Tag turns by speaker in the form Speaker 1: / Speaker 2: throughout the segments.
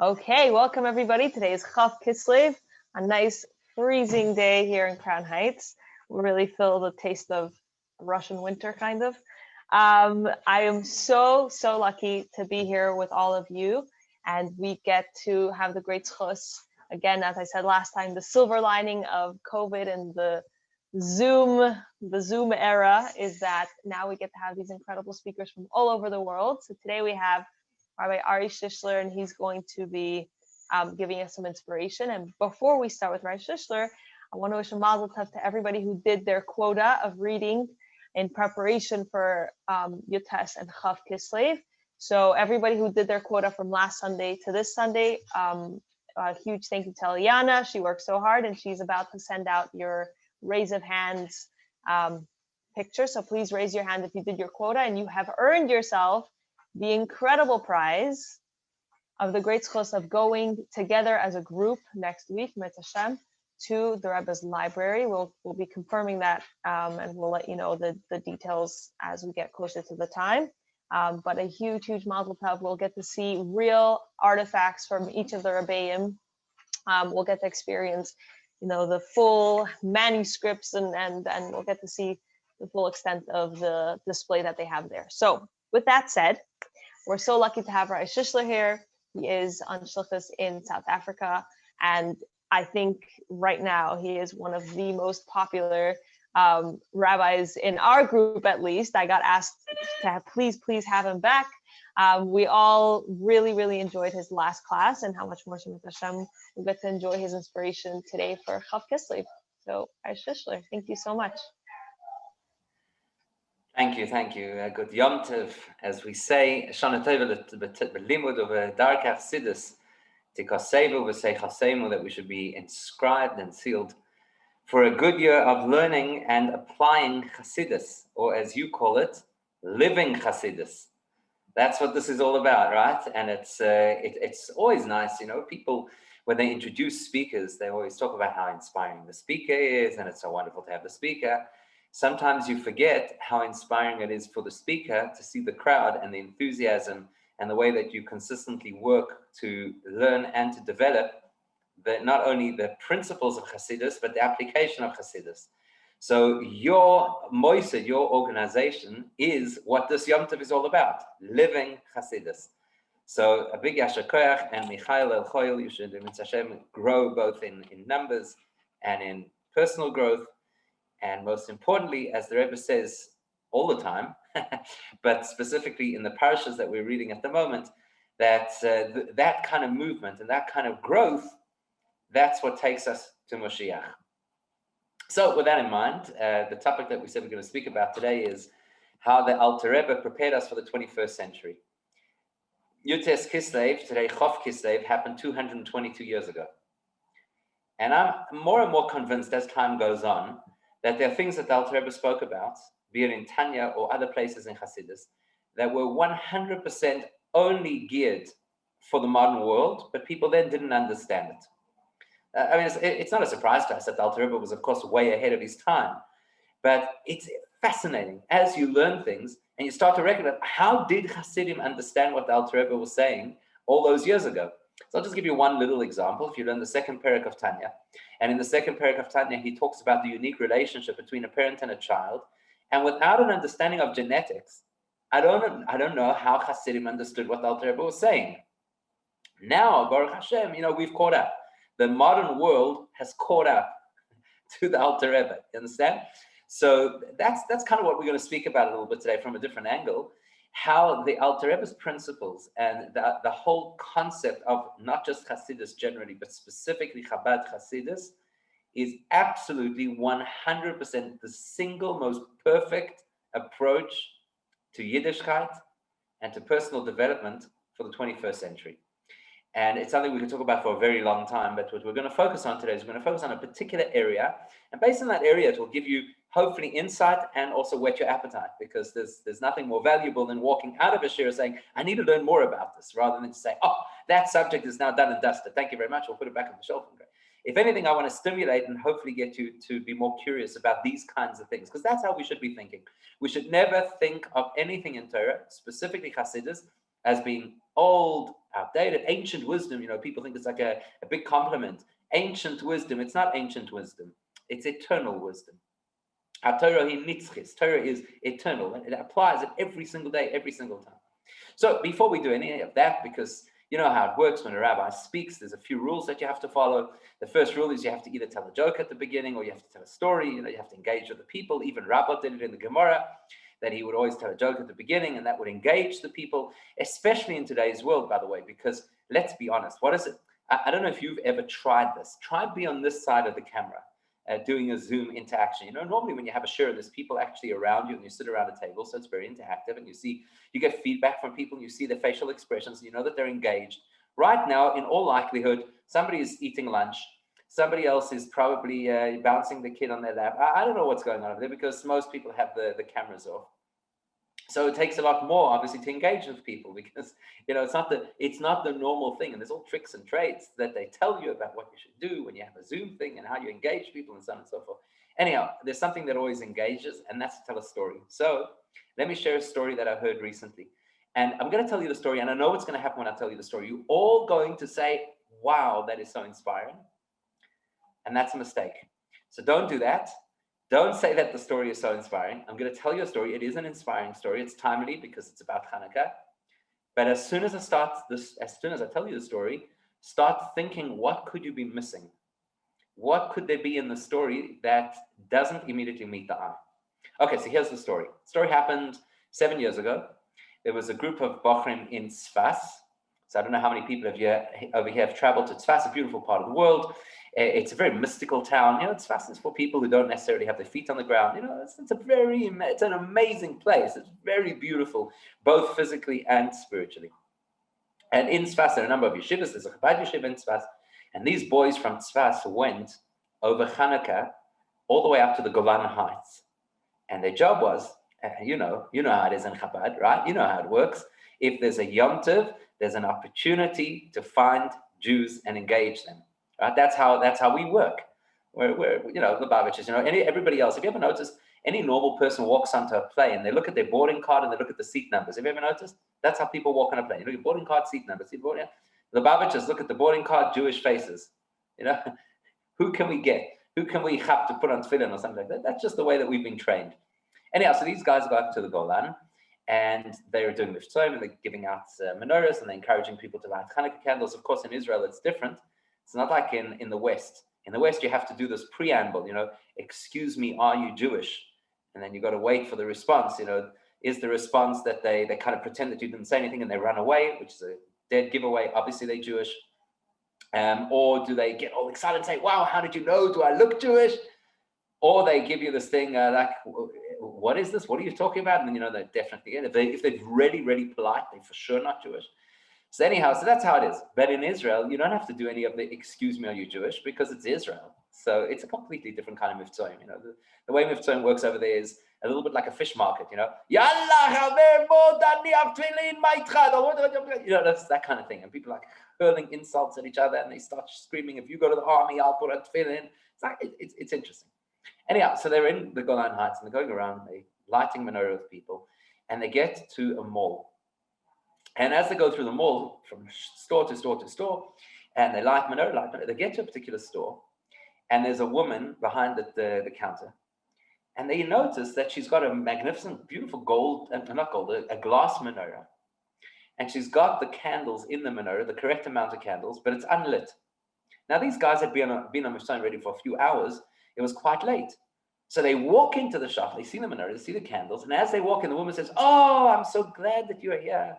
Speaker 1: Okay, welcome everybody. Today is KISLEV, a nice freezing day here in Crown Heights. We really feel the taste of Russian winter, kind of. I am so lucky to be here with all of you, and we get to have the great schus. Again, as I said last time, the silver lining of COVID and the Zoom era is that now we get to have these incredible speakers from all over the world. So today we have Rabbi Shishler, and he's going to be giving us some inspiration. And before we start with Rabbi Shishler, I want to wish a mazel tov to everybody who did their quota of reading in preparation for TES and KISLEV. So everybody who did their quota from last Sunday to this Sunday, a huge thank you to Eliana. She worked so hard, and she's about to send out your raise of hands picture. So please raise your hand if you did your quota and you have earned yourself the incredible prize of the great schos of going together as a group next week, Mitzvah Hashem, to the Rebbe's library. We'll be confirming that, and we'll let you know the details as we get closer to the time. But a huge mazel tov. We'll get to see real artifacts from each of the Rebbeim. We'll get to experience, the full manuscripts, and we'll get to see the full extent of the display that they have there. So with that said, we're so lucky to have Rabbi Shishler here. He is on shlichus in South Africa, and I think right now he is one of the most popular rabbis in our group, at least. I got asked to please have him back. We all really enjoyed his last class, and how much more Shem Hashem we'll get to enjoy his inspiration today for KISLEV. So, Rabbi Shishler, thank you so much.
Speaker 2: Thank you. Good Yom Tov, as we say. Shana Tova b'limud of Darkei Chassidus, tikasevu v'sei chasemu, that we should be inscribed and sealed for a good year of learning and applying Chassidus, or as you call it, living Chassidus. That's what this is all about, right? And it's always nice, people, when they introduce speakers, they always talk about how inspiring the speaker is, and it's so wonderful to have the speaker. Sometimes you forget how inspiring it is for the speaker to see the crowd and the enthusiasm and the way that you consistently work to learn and to develop not only the principles of Chassidus, but the application of Chassidus. So your moised, your organization, is what this Yom Tov is all about, living Chassidus. So a big Yasher Koach, and Michael El Choyel, you should Hashem grow both in numbers and in personal growth. And most importantly, as the Rebbe says all the time, but specifically in the parashas that we're reading at the moment, that that kind of movement and that kind of growth, that's what takes us to Moshiach. So with that in mind, the topic that we said we're going to speak about today is how the Alter Rebbe prepared us for the 21st century. TES KISLEV, today KISLEV, happened 222 years ago. And I'm more and more convinced as time goes on that there are things that the Alter Rebbe spoke about, be it in Tanya or other places in Chassidus, that were 100% only geared for the modern world, but people then didn't understand it. It's not a surprise to us that the Alter Rebbe was, of course, way ahead of his time, but it's fascinating as you learn things and you start to recognize, how did Chassidim understand what the Alter Rebbe was saying all those years ago? So I'll just give you one little example. If you learn the second parak of Tanya, and in the second parak of Tanya, he talks about the unique relationship between a parent and a child. And without an understanding of genetics, I don't know how Chassidim understood what the Alter Rebbe was saying. Now, Baruch Hashem, we've caught up. The modern world has caught up to the Alter Rebbe. You understand? So that's kind of what we're going to speak about a little bit today from a different angle. How the Alter Rebbe's principles and the whole concept of not just Chassidus generally, but specifically Chabad Chassidus, is absolutely 100% the single most perfect approach to Yiddishkeit and to personal development for the 21st century. And it's something we can talk about for a very long time, but what we're going to focus on today is we're going to focus on a particular area, and based on that area, it will give you hopefully insight and also whet your appetite, because there's nothing more valuable than walking out of a shir saying, I need to learn more about this, rather than to say, oh, that subject is now done and dusted. Thank you very much. We'll put it back on the shelf. If anything, I want to stimulate and hopefully get you to be more curious about these kinds of things, because that's how we should be thinking. We should never think of anything in Torah, specifically Chassidus, as being old, outdated, ancient wisdom. People think it's like a big compliment. Ancient wisdom. It's not ancient wisdom. It's eternal wisdom. Torah is eternal. It applies it every single day, every single time. So before we do any of that, because you know how it works when a rabbi speaks, there's a few rules that you have to follow. The first rule is you have to either tell a joke at the beginning or you have to tell a story. You have to engage with the people. Even Rabbah did it in the Gemara, that he would always tell a joke at the beginning, and that would engage the people, especially in today's world, by the way, because let's be honest, what is it? I don't know if you've ever tried this. Try be on this side of the camera. Doing a Zoom interaction. Normally when you have a share, there's people actually around you and you sit around a table, so it's very interactive, and you get feedback from people, and you see their facial expressions, and you know that they're engaged. Right now, in all likelihood, somebody is eating lunch, somebody else is probably bouncing the kid on their lap. I don't know what's going on over there because most people have the cameras off. So it takes a lot more, obviously, to engage with people because it's not the normal thing, and there's all tricks and trades that they tell you about what you should do when you have a Zoom thing and how you engage people and so on and so forth. Anyhow, there's something that always engages, and that's to tell a story. So let me share a story that I heard recently, and I'm going to tell you the story, and I know what's going to happen when I tell you the story. You're all going to say, "Wow, that is so inspiring," and that's a mistake. So don't do that. Don't say that the story is so inspiring. I'm going to tell you a story. It is an inspiring story. It's timely because it's about Hanukkah. But as soon as I tell you the story, start thinking, what could you be missing? What could there be in the story that doesn't immediately meet the eye? Okay, so here's the story. The story happened 7 years ago. There was a group of Bochrim in Tzfas. So I don't know how many people over here have traveled to Tzfas, a beautiful part of the world. It's a very mystical town. Tzfas is for people who don't necessarily have their feet on the ground. It's an amazing place. It's very beautiful, both physically and spiritually. And in Tzfas, there are a number of yeshivas. There's a Chabad yeshiva in Tzfas. And these boys from Tzfas went over Hanukkah all the way up to the Golan Heights. And their job was, you know how it is in Chabad, right? You know how it works. If there's a Yom Tov, there's an opportunity to find Jews and engage them. Right? That's how we work. We're Lubavitchers, everybody else. Have you ever noticed any normal person walks onto a plane, they look at their boarding card and they look at the seat numbers? Have you ever noticed? That's how people walk on a plane. You look at boarding card, seat numbers. Lubavitchers look at the boarding card, Jewish faces. Who can we get? Who can we have to put on tefillin or something like that? That's just the way that we've been trained. Anyhow, so these guys go up to the Golan, and they're doing miftzayim, and they're giving out menorahs, and they're encouraging people to light Hanukkah candles. Of course, in Israel, it's different. It's not like in the West. In the West, you have to do this preamble, excuse me, are you Jewish? And then you got to wait for the response. Is the response that they kind of pretend that you didn't say anything and they run away, which is a dead giveaway. Obviously, they're Jewish. Or do they get all excited and say, wow, how did you know? Do I look Jewish? Or they give you this thing like, what is this? What are you talking about? And then, they're definitely in. If they're really polite, they're for sure not Jewish. So anyhow, so that's how it is. But in Israel, you don't have to do any of the excuse me, are you Jewish? Because it's Israel. So it's a completely different kind of miftzayim. The way miftzayim works over there is a little bit like a fish market, Yalla, that's that kind of thing. And people are like hurling insults at each other, and they start screaming, if you go to the army, I'll put a tefillin. It's interesting. Anyhow, so they're in the Golan Heights, and they're going around, they're lighting menorah with people, and they get to a mall. And as they go through the mall, from store to store to store, and they light menorah, they get to a particular store, and there's a woman behind the counter, and they notice that she's got a magnificent, beautiful a glass menorah, and she's got the candles in the menorah, the correct amount of candles, but it's unlit. Now, these guys had been on Mishtan ready for a few hours. It was quite late. So they walk into the shop, they see the menorah, they see the candles, and as they walk in, the woman says, oh, I'm so glad that you are here.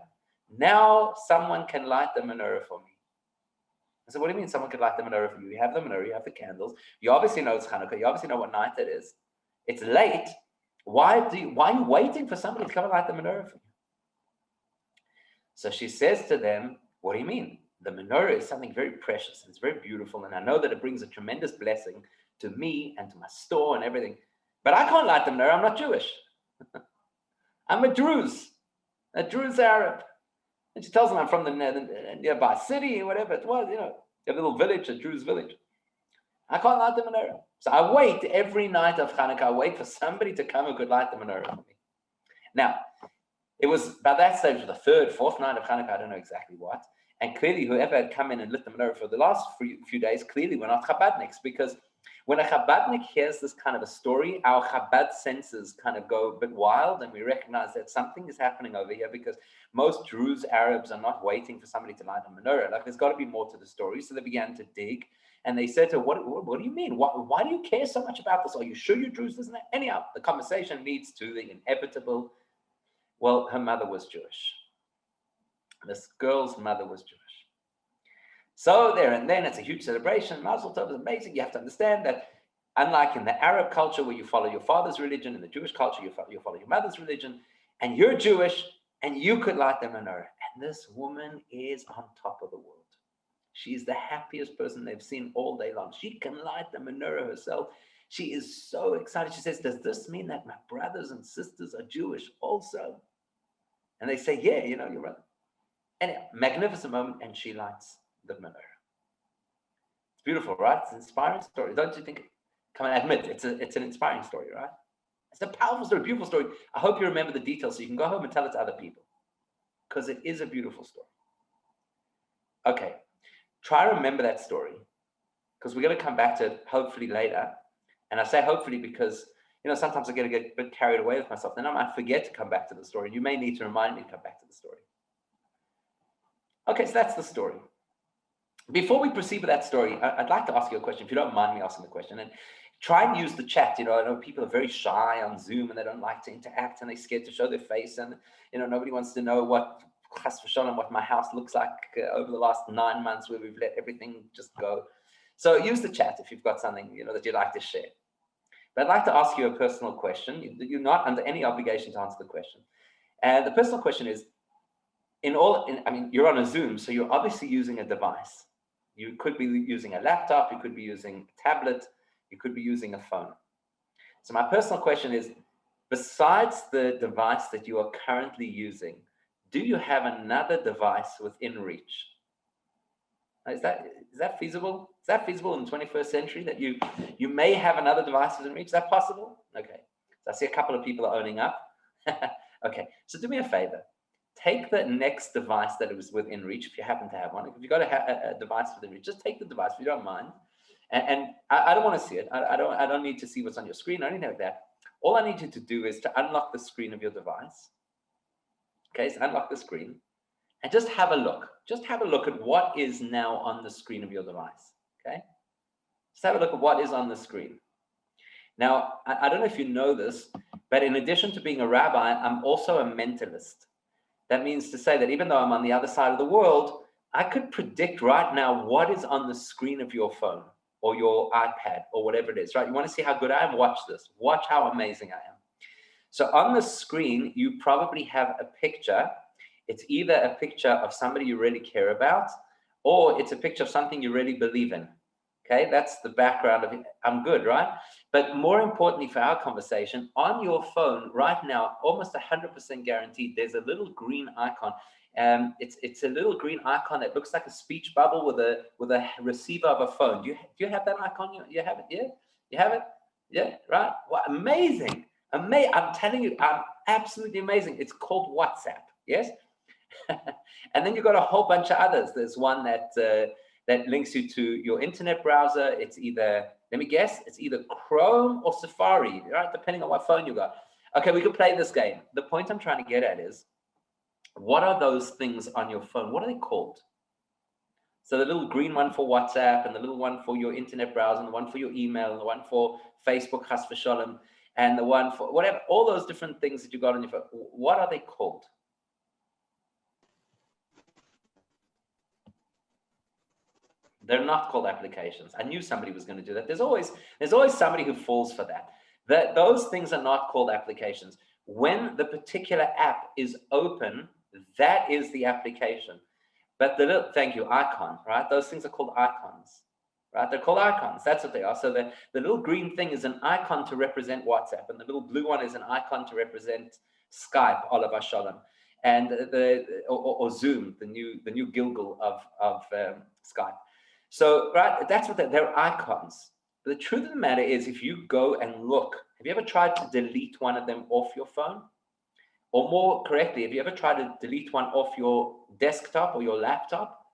Speaker 2: Now someone can light the menorah for me. I said, what do you mean someone can light the menorah for you? You have the menorah, you have the candles. You obviously know it's Hanukkah. You obviously know what night it is. It's late. Why are you waiting for somebody to come and light the menorah for you? So she says to them, what do you mean? The menorah is something very precious. It's very beautiful. And I know that it brings a tremendous blessing to me and to my store and everything. But I can't light the menorah. I'm not Jewish. I'm a Druze Arab. And she tells them I'm from the nearby city, whatever it was, a little village, a Druze village. I can't light the menorah. So I wait every night of Hanukkah. I wait for somebody to come who could light the menorah for me. Now, It was by that stage the third, fourth night of Hanukkah, I don't know exactly what. And clearly, whoever had come in and lit the menorah for the last few days clearly were not Chabadniks, because when a Chabadnik hears this kind of a story, our Chabad senses kind of go a bit wild, and we recognize that something is happening over here, because most Druze Arabs are not waiting for somebody to light a menorah. Like, there's got to be more to the story. So they began to dig, and they said to her, what do you mean? Why do you care so much about this? Are you sure you're Druze? Isn't that? Anyhow, the conversation leads to the inevitable. Well, her mother was Jewish. This girl's mother was Jewish. So there and then, it's a huge celebration. Mazel Tov is amazing. You have to understand that unlike in the Arab culture where you follow your father's religion, in the Jewish culture, you follow your mother's religion, and you're Jewish, and you could light the menorah. And this woman is on top of the world. She's the happiest person they've seen all day long. She can light the menorah herself. She is so excited. She says, does this mean that my brothers and sisters are Jewish also? And they say, yeah, you're right. Anyway, magnificent moment, and she lights the menorah. It's beautiful, right? It's an inspiring story. Don't you think? Come on, admit, it's an inspiring story, right? It's a powerful story, beautiful story. I hope you remember the details so you can go home and tell it to other people, because it is a beautiful story. Okay, try to remember that story, because we're going to come back to it hopefully later. And I say hopefully because, sometimes I get a bit carried away with myself. Then I might forget to come back to the story. You may need to remind me to come back to the story. Okay, so that's the story. Before we proceed with that story, I'd like to ask you a question, if you don't mind me asking the question. And try and use the chat. I know people are very shy on Zoom, and they don't like to interact, and they're scared to show their face. And, nobody wants to know what my house looks like over the last 9 months, where we've let everything just go. So use the chat if you've got something, that you'd like to share. But I'd like to ask you a personal question. You're not under any obligation to answer the question. And the personal question is, you're on a Zoom, so you're obviously using a device. You could be using a laptop, you could be using a tablet, you could be using a phone. So my personal question is, besides the device that you are currently using, do you have another device within reach? Is that feasible? Is that feasible in the 21st century, that you may have another device within reach? Is that possible? Okay. So I see a couple of people are owning up. Okay. So do me a favor. Take the next device that is within reach, if you happen to have one. If you've got a device within reach, just take the device if you don't mind. And I don't want to see it. I don't need to see what's on your screen or anything like that. All I need you to do is to unlock the screen of your device. Okay, so unlock the screen and just have a look. Just have a look at what is now on the screen of your device. Okay, just have a look at what is on the screen. Now, I don't know if you know this, but in addition to being a rabbi, I'm also a mentalist. That means to say that even though I'm on the other side of the world, I could predict right now what is on the screen of your phone or your iPad or whatever it is, right? You want to see how good I am? Watch this. Watch how amazing I am. So on the screen, you probably have a picture. It's either a picture of somebody you really care about, or it's a picture of something you really believe in. Okay, that's the background of it. I'm good, right? But more importantly for our conversation, on your phone right now, almost 100% guaranteed, there's a little green icon. It's a little green icon that looks like a speech bubble with a receiver of a phone. Do you have that icon? You have it? Yeah? You have it? Yeah, right? Well, amazing. I'm telling you, I'm absolutely amazing. It's called WhatsApp, yes? And then you've got a whole bunch of others. There's one that links you to your internet browser. It's either, let me guess, it's either Chrome or Safari, right? Depending on what phone you got. Okay, we could play this game. The point I'm trying to get at is, what are those things on your phone? What are they called? So the little green one for WhatsApp, and the little one for your internet browser, and the one for your email, and the one for Facebook, Shalom, and the one for whatever, all those different things that you got on your phone. What are they called? They're not called applications. I knew somebody was going to do that. There's always somebody who falls for that. Those things are not called applications. When the particular app is open, that is the application. But the little, thank you, icon, right? Those things are called icons, right? They're called icons. That's what they are. So the little green thing is an icon to represent WhatsApp, and the little blue one is an icon to represent Skype, Oliver Shalom, and or Zoom, the new Gilgal of Skype. So, right, that's what they're icons. But the truth of the matter is, if you go and look, have you ever tried to delete one of them off your phone? Or more correctly, have you ever tried to delete one off your desktop or your laptop?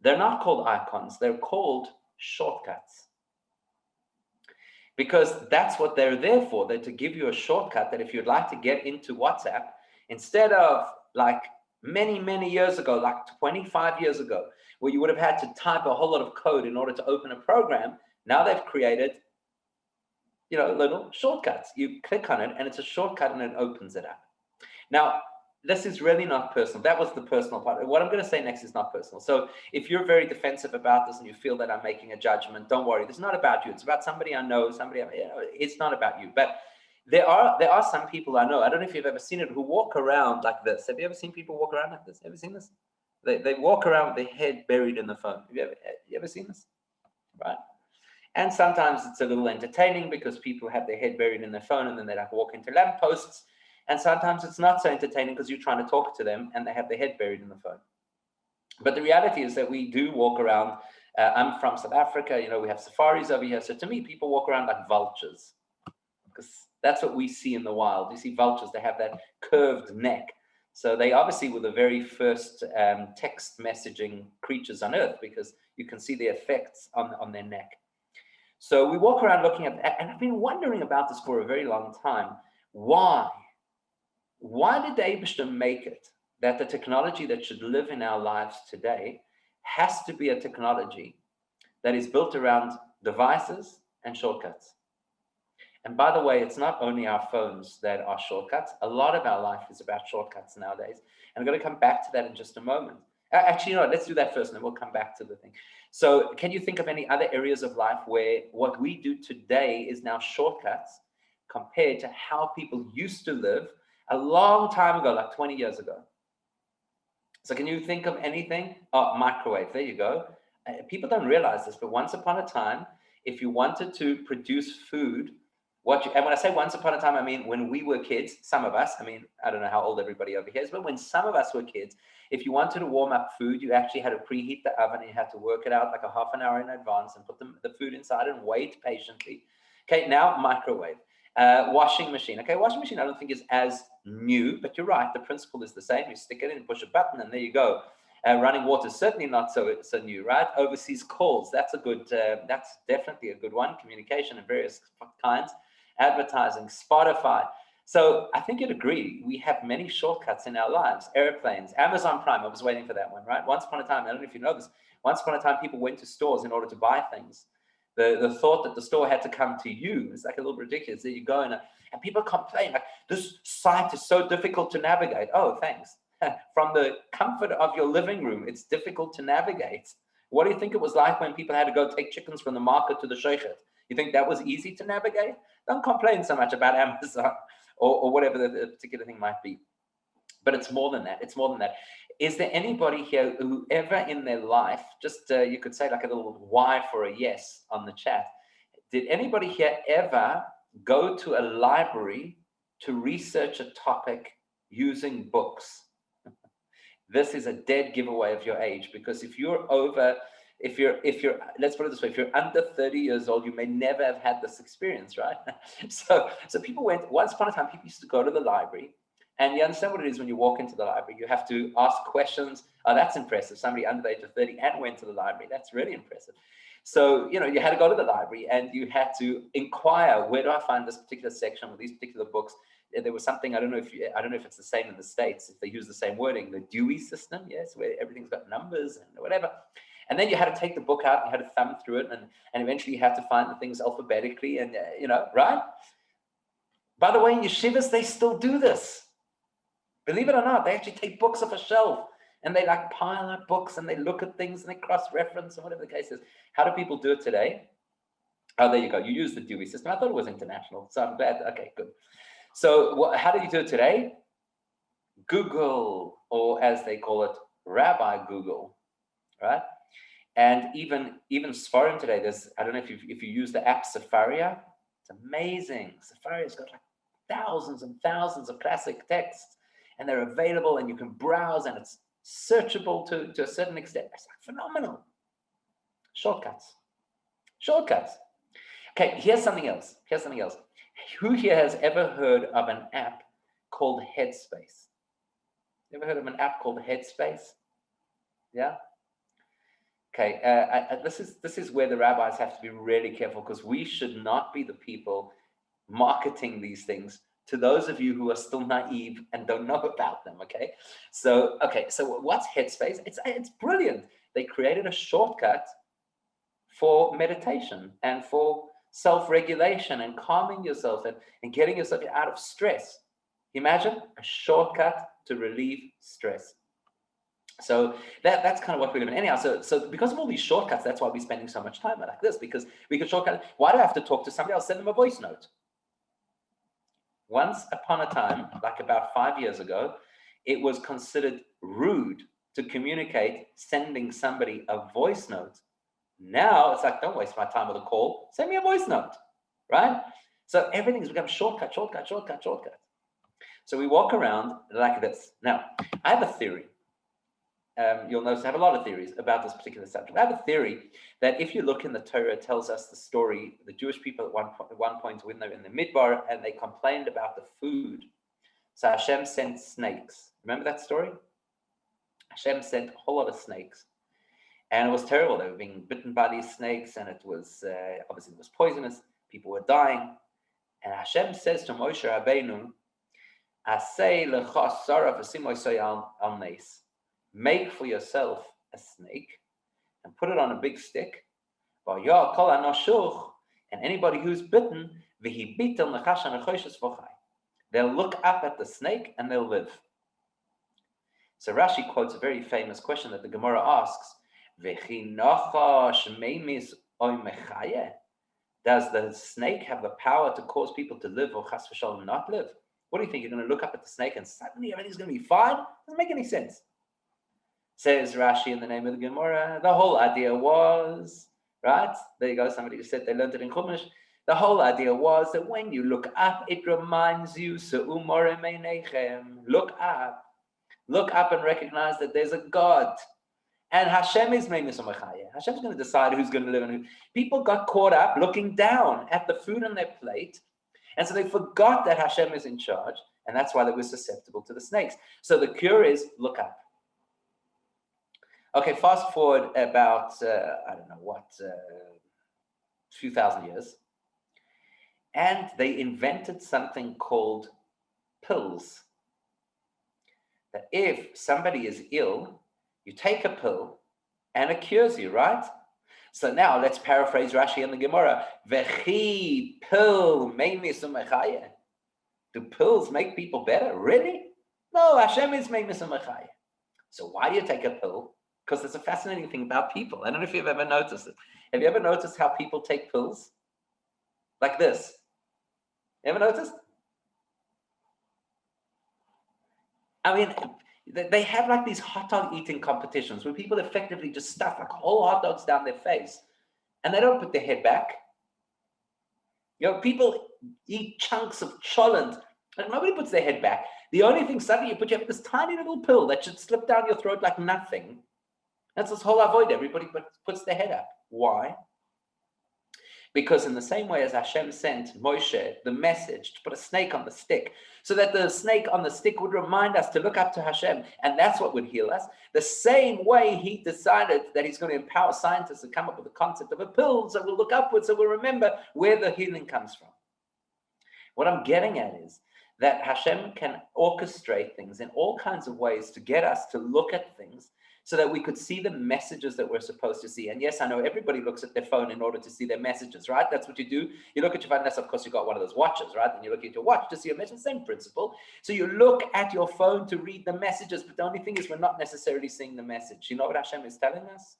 Speaker 2: They're not called icons, they're called shortcuts. Because that's what they're there for. They're to give you a shortcut that if you'd like to get into WhatsApp, instead of like many, many years ago, like 25 years ago, where you would have had to type a whole lot of code in order to open a program, now they've created, little shortcuts. You click on it and it's a shortcut and it opens it up. Now, this is really not personal. That was the personal part. What I'm going to say next is not personal. So if you're very defensive about this and you feel that I'm making a judgment, don't worry. It's not about you. It's about somebody I know, it's not about you. But there are some people I know, I don't know if you've ever seen it, who walk around like this. Have you ever seen people walk around like this? Ever seen this? They walk around with their head buried in the phone. Have you ever seen this? Right? And sometimes it's a little entertaining because people have their head buried in their phone and then they like walk into lampposts. And sometimes it's not so entertaining because you're trying to talk to them and they have their head buried in the phone. But the reality is that we do walk around. I'm from South Africa. We have safaris over here. So to me, people walk around like vultures because that's what we see in the wild. You see vultures, they have that curved neck. So they obviously were the very first text messaging creatures on earth because you can see the effects on their neck. So we walk around looking at that. And I've been wondering about this for a very long time. Why? Why did the Eibishter make it that the technology that should live in our lives today has to be a technology that is built around devices and shortcuts? And by the way, it's not only our phones that are shortcuts. A lot of our life is about shortcuts nowadays. And I'm going to come back to that in just a moment. Actually, let's do that first and then we'll come back to the thing. So can you think of any other areas of life where what we do today is now shortcuts compared to how people used to live a long time ago, like 20 years ago? So can you think of anything? Oh, microwave, there you go. People don't realize this, but once upon a time, if you wanted to produce food, and when I say once upon a time, I mean when we were kids, some of us, I don't know how old everybody over here is, but when some of us were kids, if you wanted to warm up food, you actually had to preheat the oven and you had to work it out like a half an hour in advance and put the food inside and wait patiently. Okay, now microwave. Washing machine. Okay, washing machine I don't think is as new, but you're right. The principle is the same. You stick it in, push a button, and there you go. Running water is certainly not so new, right? Overseas calls. That's definitely a good one. Communication of various kinds. Advertising, Spotify. So I think you'd agree we have many shortcuts in our lives. Airplanes, Amazon Prime. I was waiting for that one, right? Once upon a time, I don't know if you know this. Once upon a time, people went to stores in order to buy things. The thought that the store had to come to you is like a little ridiculous. There you go, and people complain like this site is so difficult to navigate. Oh, thanks. From the comfort of your living room, it's difficult to navigate. What do you think it was like when people had to go take chickens from the market to the sheikhet? You think that was easy to navigate? Don't complain so much about Amazon or whatever the particular thing might be. But it's more than that. It's more than that. Is there anybody here who ever in their life, just you could say like a little Y for a yes on the chat, did anybody here ever go to a library to research a topic using books? This is a dead giveaway of your age, because if you're let's put it this way, if you're under 30 years old, you may never have had this experience, right? So people once upon a time, people used to go to the library. And you understand what it is when you walk into the library. You have to ask questions. Oh, that's impressive. Somebody under the age of 30 and went to the library. That's really impressive. So, you had to go to the library and you had to inquire, where do I find this particular section with these particular books? There was something, I don't know if it's the same in the States, if they use the same wording, the Dewey system, yes, where everything's got numbers and whatever. And then you had to take the book out and you had to thumb through it, and eventually you had to find the things alphabetically and, right? By the way, in yeshivas, they still do this. Believe it or not, they actually take books off a shelf and they like pile up books and they look at things and they cross-reference and whatever the case is. How do people do it today? Oh, there you go. You use the Dewey system. I thought it was international, so I'm glad. Okay, good. So how do you do it today? Google, or as they call it, Rabbi Google, right? And even Sfarim today, I don't know if you use the app Safaria. It's amazing. Safari's got like thousands and thousands of classic texts, and they're available and you can browse and it's searchable to a certain extent. It's like phenomenal. Shortcuts. Okay, here's something else. Who here has ever heard of an app called Headspace. You ever heard of an app called Headspace? Yeah? Okay, this is where the rabbis have to be really careful, because we should not be the people marketing these things to those of you who are still naive and don't know about them, okay? So what's Headspace? It's brilliant. They created a shortcut for meditation and for self-regulation and calming yourself and getting yourself out of stress. Imagine a shortcut to relieve stress. So that's kind of what we live in. Anyhow, so because of all these shortcuts, that's why we're spending so much time like this, because we can shortcut. Why do I have to talk to somebody? I'll send them a voice note. Once upon a time, like about 5 years ago, it was considered rude to communicate sending somebody a voice note. Now it's like, don't waste my time with a call. Send me a voice note, right? So everything's become shortcut. So we walk around like this. Now, I have a theory. You'll notice I have a lot of theories about this particular subject. I have a theory that if you look in the Torah, it tells us the story, the Jewish people at one point when they're in the Midbar and they complained about the food. So Hashem sent snakes. Remember that story? Hashem sent a whole lot of snakes. And it was terrible. They were being bitten by these snakes, and it was, obviously it was poisonous. People were dying. And Hashem says to Moshe Rabbeinu, Asay lecha saraf asimoy soy al nes. Make for yourself a snake and put it on a big stick. And anybody who's bitten, they'll look up at the snake and they'll live. So Rashi quotes a very famous question that the Gemara asks. Does the snake have the power to cause people to live or chas v'shalom not live? What do you think? You're going to look up at the snake and suddenly everything's going to be fine? Doesn't make any sense. Says Rashi in the name of the Gemara, the whole idea was, right? There you go, somebody who said they learned it in Chumash. The whole idea was that when you look up, it reminds you, look up and recognize that there's a God. And Hashem is Meimis. Hashem's going to decide who's going to live and who. People got caught up looking down at the food on their plate, and so they forgot that Hashem is in charge, and that's why they were susceptible to the snakes. So the cure is look up. Okay, fast forward about, a few thousand years. And they invented something called pills. That if somebody is ill, you take a pill and it cures you, right? So now let's paraphrase Rashi in the Gemara. Vechi pill meimis u'mechaya. Do pills make people better? Really? No, Hashem is meimis u'mechaya. So why do you take a pill? Because there's a fascinating thing about people. I don't know if you've ever noticed it. Have you ever noticed how people take pills? Like this. You ever noticed? I mean, they have like these hot dog eating competitions where people effectively just stuff like whole hot dogs down their face and they don't put their head back. You know, people eat chunks of cholent and nobody puts their head back. The only thing suddenly you have this tiny little pill that should slip down your throat like nothing. That's this whole avoid. Everybody puts their head up. Why? Because in the same way as Hashem sent Moshe the message to put a snake on the stick, so that the snake on the stick would remind us to look up to Hashem, and that's what would heal us. The same way he decided that he's going to empower scientists to come up with the concept of a pill, so we'll look upwards, so we'll remember where the healing comes from. What I'm getting at is that Hashem can orchestrate things in all kinds of ways to get us to look at things so that we could see the messages that we're supposed to see. And yes, I know everybody looks at their phone in order to see their messages, right? That's what you do. You look at your phone, unless of course you've got one of those watches, right? And you look at your watch to see your message, same principle. So you look at your phone to read the messages, but the only thing is we're not necessarily seeing the message. You know what Hashem is telling us?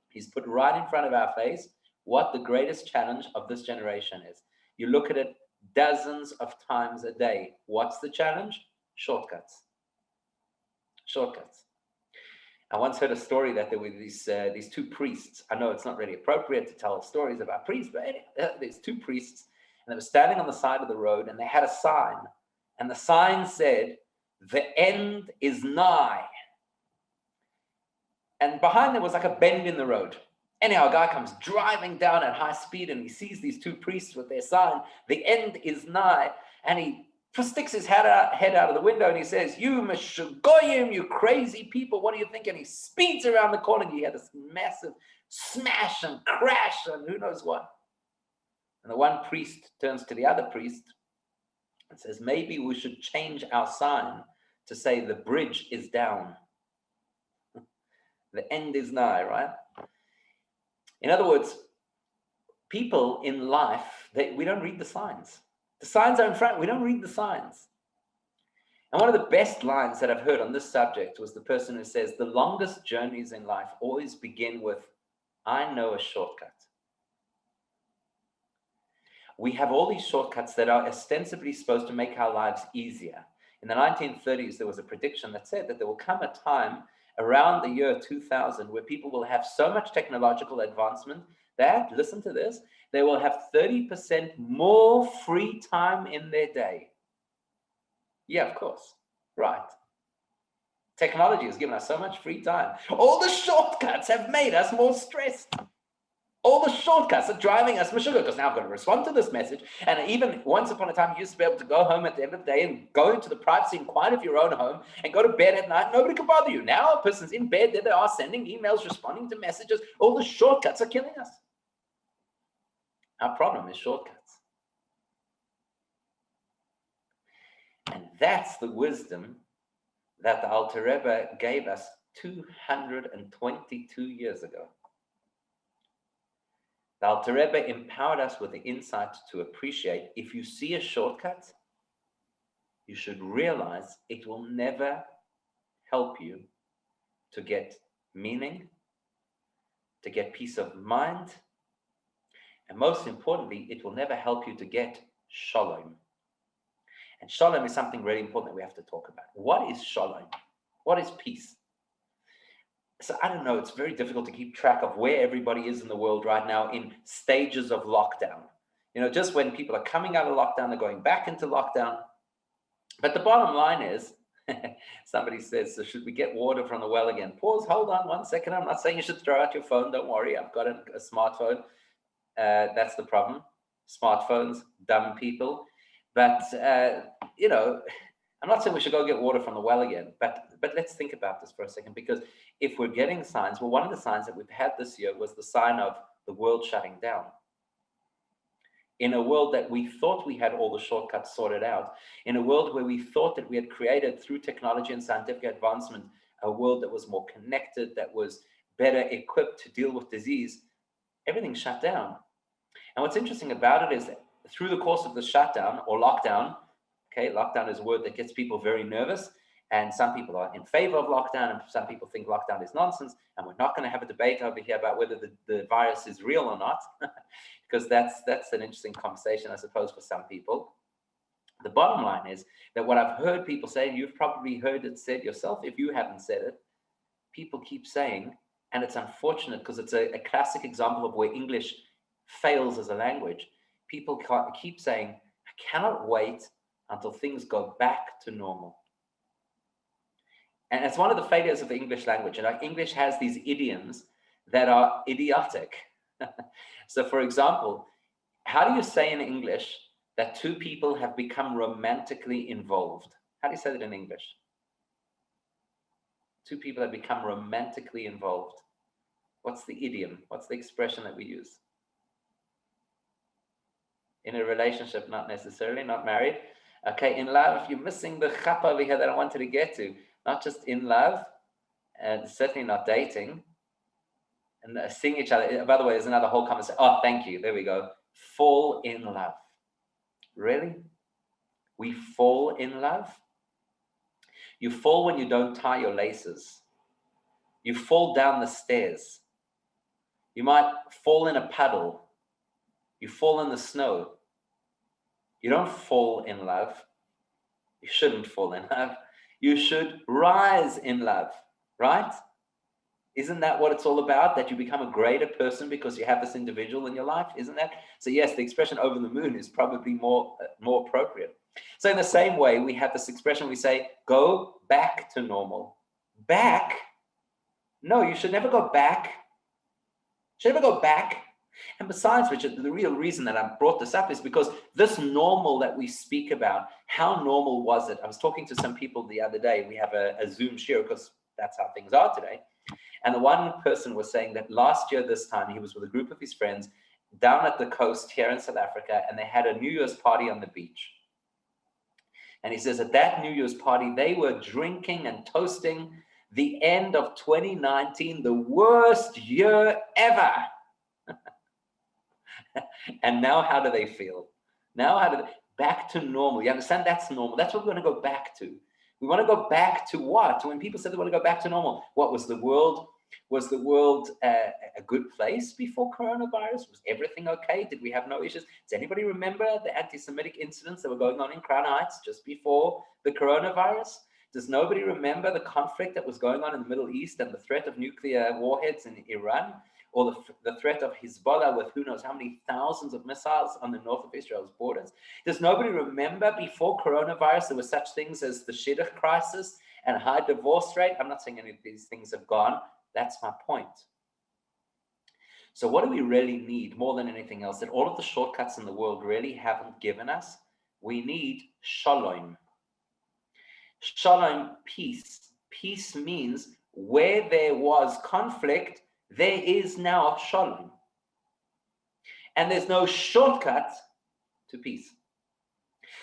Speaker 2: He's put right in front of our face what the greatest challenge of this generation is. You look at it dozens of times a day. What's the challenge? Shortcuts. Shortcuts. I once heard a story that there were these two priests. I know it's not really appropriate to tell stories about priests, but anyway, there's two priests, and they were standing on the side of the road, and they had a sign, and the sign said, "The end is nigh." And behind them was like a bend in the road. Anyhow, a guy comes driving down at high speed, and he sees these two priests with their sign, "The end is nigh," and he sticks his head out of the window and he says, "You Meshugoyim, you crazy people, what do you think?" And he speeds around the corner and you had this massive smash and crash and who knows what. And the one priest turns to the other priest and says, "Maybe we should change our sign to say the bridge is down. The end is nigh," right? In other words, people in life, we don't read the signs. The signs are in front. We don't read the signs. And one of the best lines that I've heard on this subject was the person who says, the longest journeys in life always begin with, "I know a shortcut." We have all these shortcuts that are ostensibly supposed to make our lives easier. In the 1930s, there was a prediction that said that there will come a time around the year 2000 where people will have so much technological advancement that, listen to this, they will have 30% more free time in their day. Yeah, of course. Right. Technology has given us so much free time. All the shortcuts have made us more stressed. All the shortcuts are driving us sugar because now I've got to respond to this message. And even once upon a time, you used to be able to go home at the end of the day and go into the privacy and quiet of your own home and go to bed at night. Nobody can bother you. Now a person's in bed, there they are sending emails, responding to messages. All the shortcuts are killing us. Our problem is shortcuts. And that's the wisdom that the Alter Rebbe gave us 222 years ago. The Alter Rebbe empowered us with the insight to appreciate if you see a shortcut, you should realize it will never help you to get meaning, to get peace of mind, and most importantly, it will never help you to get Shalom. And Shalom is something really important that we have to talk about. What is Shalom? What is peace? So I don't know, it's very difficult to keep track of where everybody is in the world right now in stages of lockdown. You know, just when people are coming out of lockdown, they're going back into lockdown. But the bottom line is, somebody says, so should we get water from the well again? Pause, hold on 1 second. I'm not saying you should throw out your phone. Don't worry, I've got a smartphone. That's the problem. Smartphones, dumb people. But, you know, I'm not saying we should go get water from the well again, but let's think about this for a second, because if we're getting signs, well, one of the signs that we've had this year was the sign of the world shutting down. In a world that we thought we had all the shortcuts sorted out, in a world where we thought that we had created through technology and scientific advancement, a world that was more connected, that was better equipped to deal with disease, everything shut down. And what's interesting about it is that through the course of the shutdown or lockdown, okay, lockdown is a word that gets people very nervous, and some people are in favor of lockdown, and some people think lockdown is nonsense, and we're not going to have a debate over here about whether the virus is real or not, because that's an interesting conversation, I suppose, for some people. The bottom line is that what I've heard people say, and you've probably heard it said yourself, if you haven't said it, people keep saying, and it's unfortunate because it's a classic example of where English fails as a language. People keep saying, I cannot wait until things go back to normal. And it's one of the failures of the English language. And English has these idioms that are idiotic. So for example, how do you say in English that two people have become romantically involved? How do you say that in English? Two people have become romantically involved. What's the idiom? What's the expression that we use? In a relationship, not necessarily, not married. Okay, in love, you're missing the chap over here that I wanted to get to. Not just in love, and certainly not dating, and seeing each other. By the way, there's another whole conversation. Oh, thank you. There we go. Fall in love. Really? We fall in love? You fall when you don't tie your laces. You fall down the stairs. You might fall in a puddle. You fall in the snow. You don't fall in love. You shouldn't fall in love. You should rise in love, right? Isn't that what it's all about? That you become a greater person because you have this individual in your life? Isn't that? So yes, the expression over the moon is probably more appropriate. So in the same way, we have this expression, we say, go back to normal. Back? No, you should never go back. You should never go back. And besides which, the real reason that I brought this up is because this normal that we speak about, how normal was it? I was talking to some people the other day. We have a Zoom share because that's how things are today. And the one person was saying that last year this time, he was with a group of his friends down at the coast here in South Africa, and they had a New Year's party on the beach. And he says at that New Year's party, they were drinking and toasting the end of 2019, the worst year ever. And now how do they feel? Now back to normal. You understand? That's normal. That's what we want to go back to. We want to go back to what? When people said they want to go back to normal, what was the world? Was the world a good place before coronavirus? Was everything okay? Did we have no issues? Does anybody remember the anti-Semitic incidents that were going on in Crown Heights just before the coronavirus? Does nobody remember the conflict that was going on in the Middle East and the threat of nuclear warheads in Iran? Or the threat of Hezbollah with who knows how many thousands of missiles on the north of Israel's borders? Does nobody remember before coronavirus there were such things as the shidduch crisis and a high divorce rate? I'm not saying any of these things have gone. That's my point. So what do we really need more than anything else that all of the shortcuts in the world really haven't given us? We need shalom. Shalom, peace. Peace means where there was conflict, there is now shalom. And there's no shortcut to peace.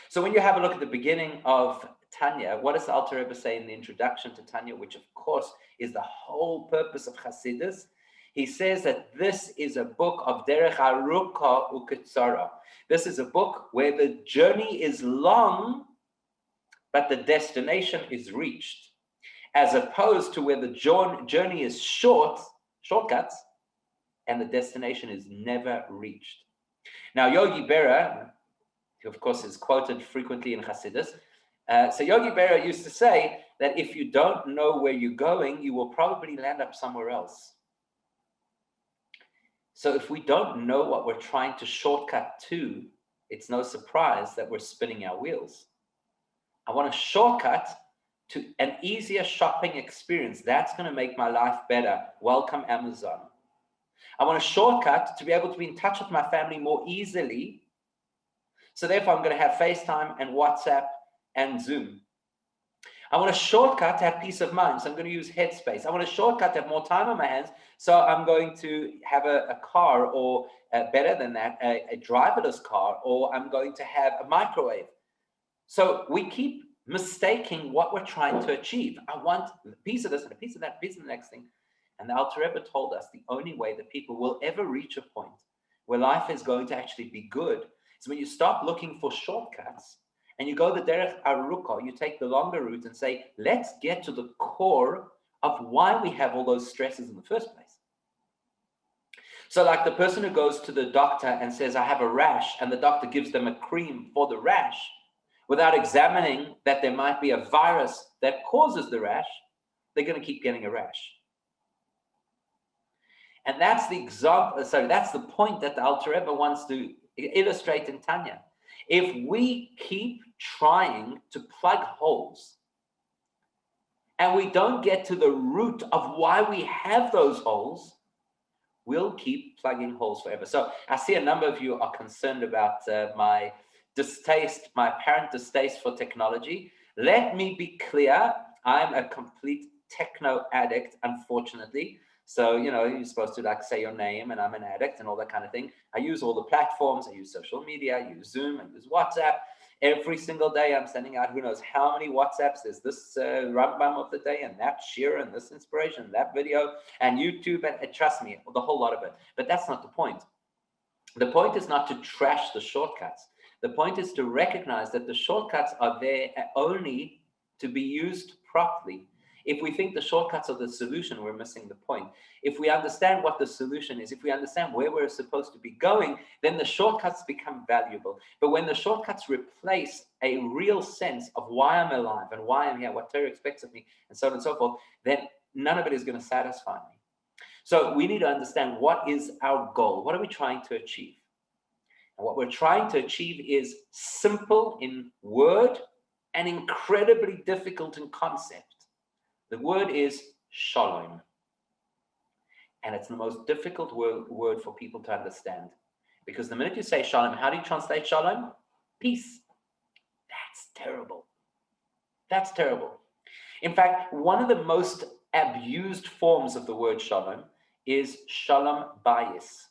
Speaker 2: So when you have a look at the beginning of Tanya, what does the Alter Rebbe say in the introduction to Tanya, which of course is the whole purpose of Chassidus? He says that this is a book of Derech Aruka Uketzara. This is a book where the journey is long, but the destination is reached, as opposed to where the journey is shortcuts, and the destination is never reached. Now, Yogi Berra, who of course is quoted frequently in Chassidus, so Yogi Berra used to say that if you don't know where you're going, you will probably land up somewhere else. So if we don't know what we're trying to shortcut to, it's no surprise that we're spinning our wheels. I want a shortcut to an easier shopping experience. That's going to make my life better. Welcome, Amazon. I want a shortcut to be able to be in touch with my family more easily. So therefore, I'm going to have FaceTime and WhatsApp and Zoom. I want a shortcut to have peace of mind. So I'm going to use Headspace. I want a shortcut to have more time on my hands. So I'm going to have a car, or better than that, a driverless car, or I'm going to have a microwave. So we keep mistaking what we're trying to achieve. I want a piece of this and a piece of that, a piece of the next thing. And the Alter Rebbe told us the only way that people will ever reach a point where life is going to actually be good is when you stop looking for shortcuts and you go the derech aruka, you take the longer route and say, let's get to the core of why we have all those stresses in the first place. So like the person who goes to the doctor and says, I have a rash, and the doctor gives them a cream for the rash, without examining that there might be a virus that causes the rash, they're going to keep getting a rash. And that's the example, that's the point that the Alter Rebbe wants to illustrate in Tanya. If we keep trying to plug holes and we don't get to the root of why we have those holes, we'll keep plugging holes forever. So I see a number of you are concerned about my apparent distaste for technology. Let me be clear, I'm a complete techno addict, unfortunately. So, you know, you're supposed to like say your name and I'm an addict and all that kind of thing. I use all the platforms. I use social media. I use Zoom. I use WhatsApp. Every single day I'm sending out who knows how many WhatsApps. There's this Rambam of the day and that shir and this inspiration and that video and YouTube. And trust me, the whole lot of it. But that's not the point. The point is not to trash the shortcuts. The point is to recognize that the shortcuts are there only to be used properly. If we think the shortcuts are the solution, we're missing the point. If we understand what the solution is, if we understand where we're supposed to be going, then the shortcuts become valuable. But when the shortcuts replace a real sense of why I'm alive and why I'm here, what Torah expects of me, and so on and so forth, then none of it is going to satisfy me. So we need to understand what is our goal. What are we trying to achieve? And what we're trying to achieve is simple in word and incredibly difficult in concept. The word is shalom. And it's the most difficult word for people to understand. Because the minute you say shalom, how do you translate shalom? Peace. That's terrible. That's terrible. In fact, one of the most abused forms of the word shalom is shalom bayis.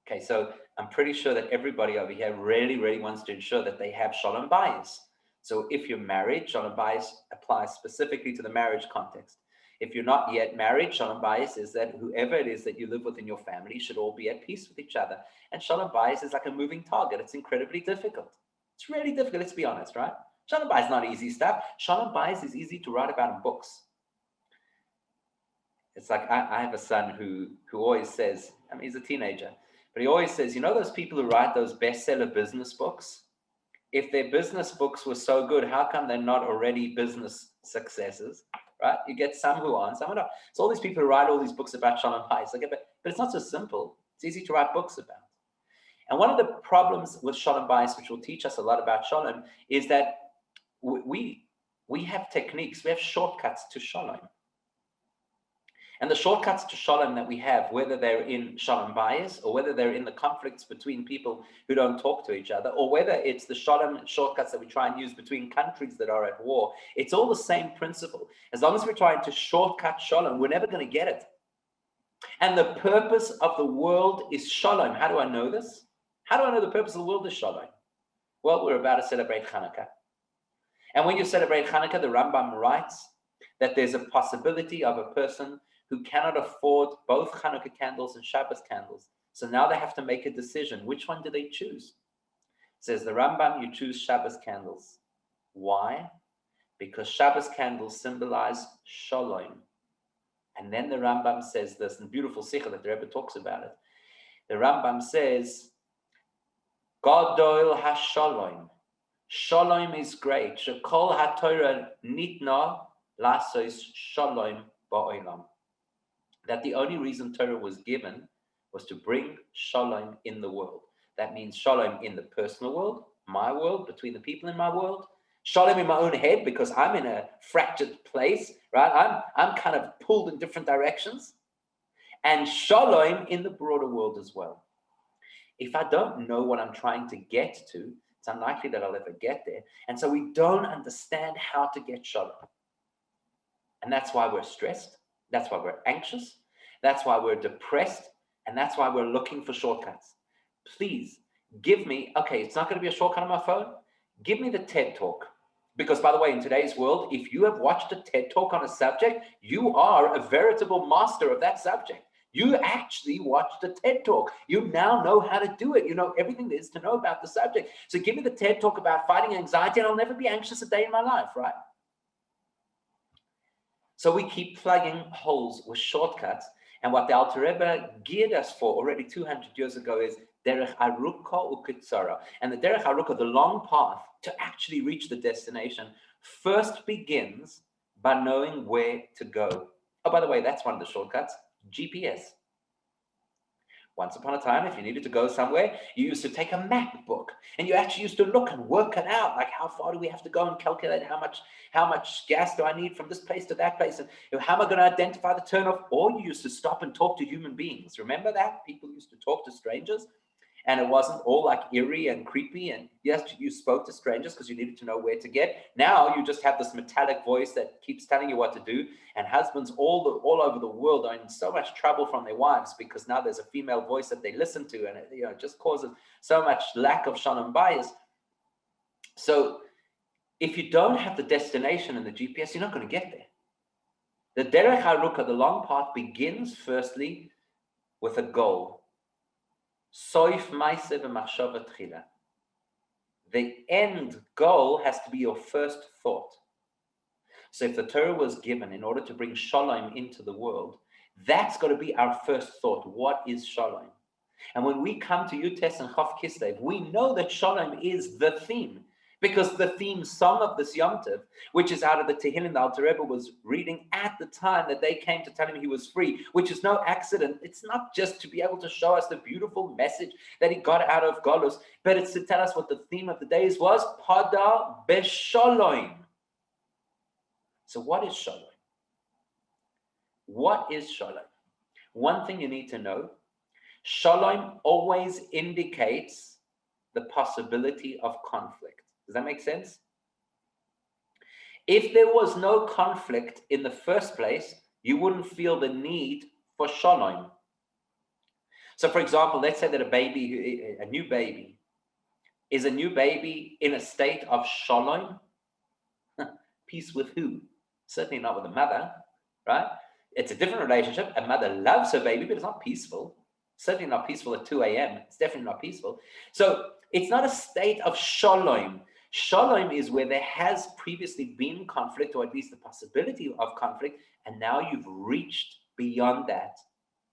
Speaker 2: Okay, so I'm pretty sure that everybody over here really, really wants to ensure that they have shalom bayis. So if you're married, shalom bayis applies specifically to the marriage context. If you're not yet married, shalom bayis is that whoever it is that you live with in your family should all be at peace with each other. And shalom bayis is like a moving target. It's incredibly difficult. It's really difficult, let's be honest, right? Shalom bayis is not easy stuff. Shalom bayis is easy to write about in books. It's like I have a son who always says, I mean, he's a teenager, but he always says, you know those people who write those bestseller business books? If their business books were so good, how come they're not already business successes, right? You get some who aren't, some who not. So all these people who write all these books about Shalom bayis, but it's not so simple. It's easy to write books about. And one of the problems with Shalom bayis, which will teach us a lot about Shalom, is that we have techniques, we have shortcuts to Shalom. And the shortcuts to Shalom that we have, whether they're in Shalom bayis or whether they're in the conflicts between people who don't talk to each other, or whether it's the Shalom shortcuts that we try and use between countries that are at war, it's all the same principle. As long as we're trying to shortcut Shalom, we're never going to get it. And the purpose of the world is Shalom. How do I know this? How do I know the purpose of the world is Shalom? Well, we're about to celebrate Hanukkah. And when you celebrate Hanukkah, the Rambam writes that there's a possibility of a person who cannot afford both Hanukkah candles and Shabbos candles. So now they have to make a decision. Which one do they choose? Says the Rambam, you choose Shabbos candles. Why? Because Shabbos candles symbolize Shalom. And then the Rambam says this, in beautiful sikha that the Rebbe talks about it. The Rambam says, Gadol ha-Shalom. Shalom is great. Shekol ha-Torah nitna lasos Shalom ba'olam. That the only reason Torah was given was to bring Shalom in the world. That means Shalom in the personal world, my world, between the people in my world. Shalom in my own head, because I'm in a fractured place, right? I'm kind of pulled in different directions. And Shalom in the broader world as well. If I don't know what I'm trying to get to, it's unlikely that I'll ever get there. And so we don't understand how to get Shalom. And that's why we're stressed. That's why we're anxious. That's why we're depressed. And that's why we're looking for shortcuts. Please give me, okay, it's not going to be a shortcut on my phone. Give me the TED Talk. Because by the way, in today's world, if you have watched a TED Talk on a subject, you are a veritable master of that subject. You actually watched a TED Talk. You now know how to do it. You know everything there is to know about the subject. So give me the TED Talk about fighting anxiety and I'll never be anxious a day in my life, right? So we keep plugging holes with shortcuts. And what the Alter Rebbe geared us for already 200 years ago is derech aruka ukitzara. And the derech aruka, the long path to actually reach the destination, first begins by knowing where to go. Oh, by the way, that's one of the shortcuts, GPS. Once upon a time, if you needed to go somewhere, you used to take a map book and you actually used to look and work it out. Like, how far do we have to go and calculate how much gas do I need from this place to that place? And how am I going to identify the turnoff? Or you used to stop and talk to human beings. Remember that? People used to talk to strangers. And it wasn't all like eerie and creepy. And yes, you spoke to strangers because you needed to know where to get. Now you just have this metallic voice that keeps telling you what to do. And husbands all over the world are in so much trouble from their wives because now there's a female voice that they listen to, and it just causes so much lack of Shalom bayis. So if you don't have the destination in the GPS, you're not going to get there. The derech haruka, the long path, begins firstly with a goal. Soif ma'aseh v'machshava tchila. The end goal has to be your first thought. So if the Torah was given in order to bring Shalom into the world, that's got to be our first thought. What is Shalom? And when we come to TES and KISLEV, we know that Shalom is the theme. Because the theme song of this Yom Tov, which is out of the Tehillim the Alter Rebbe was reading at the time that they came to tell him he was free, which is no accident. It's not just to be able to show us the beautiful message that he got out of Golus, but it's to tell us what the theme of the days was, Pada Beshalom. So what is Shalom? What is Shalom? One thing you need to know, Shalom always indicates the possibility of conflict. Does that make sense? If there was no conflict in the first place, you wouldn't feel the need for Shalom. So for example, let's say that a new baby, is a new baby in a state of Shalom? Peace with who? Certainly not with the mother, right? It's a different relationship. A mother loves her baby, but it's not peaceful. Certainly not peaceful at 2 a.m. It's definitely not peaceful. So it's not a state of Shalom. Shalom is where there has previously been conflict, or at least the possibility of conflict, and now you've reached beyond that,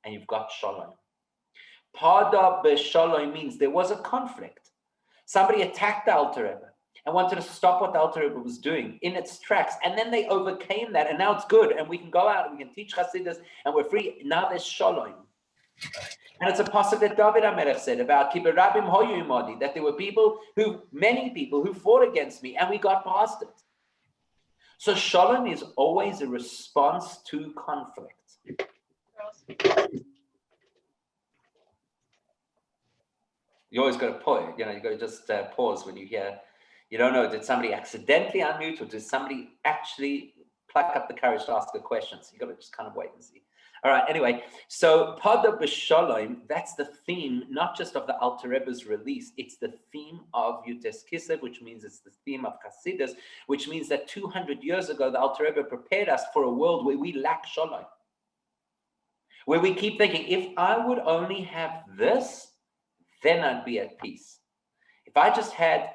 Speaker 2: and you've got Shalom. Pada b'Shalom means there was a conflict. Somebody attacked the Alter Rebbe and wanted to stop what the Alter Rebbe was doing in its tracks. And then they overcame that, and now it's good, and we can go out and we can teach Chassidus, and we're free. Now there's Shalom. And it's a pasuk that David HaMelech said about Kiberabim hoyu imodi, that there were many people who fought against me, and we got past it. So Shalom is always a response to conflict. You always got to pause, you got to just pause when you hear, you don't know, did somebody accidentally unmute, or did somebody actually pluck up the courage to ask a question? So you got to just kind of wait and see. All right, anyway, so Pada b'Shalom, that's the theme, not just of the Alter Rebbe's release, it's the theme of YUD KISLEV, which means it's the theme of Chassidus, which means that 200 years ago, the Alter Rebbe prepared us for a world where we lack Shalom, where we keep thinking, if I would only have this, then I'd be at peace. If I just had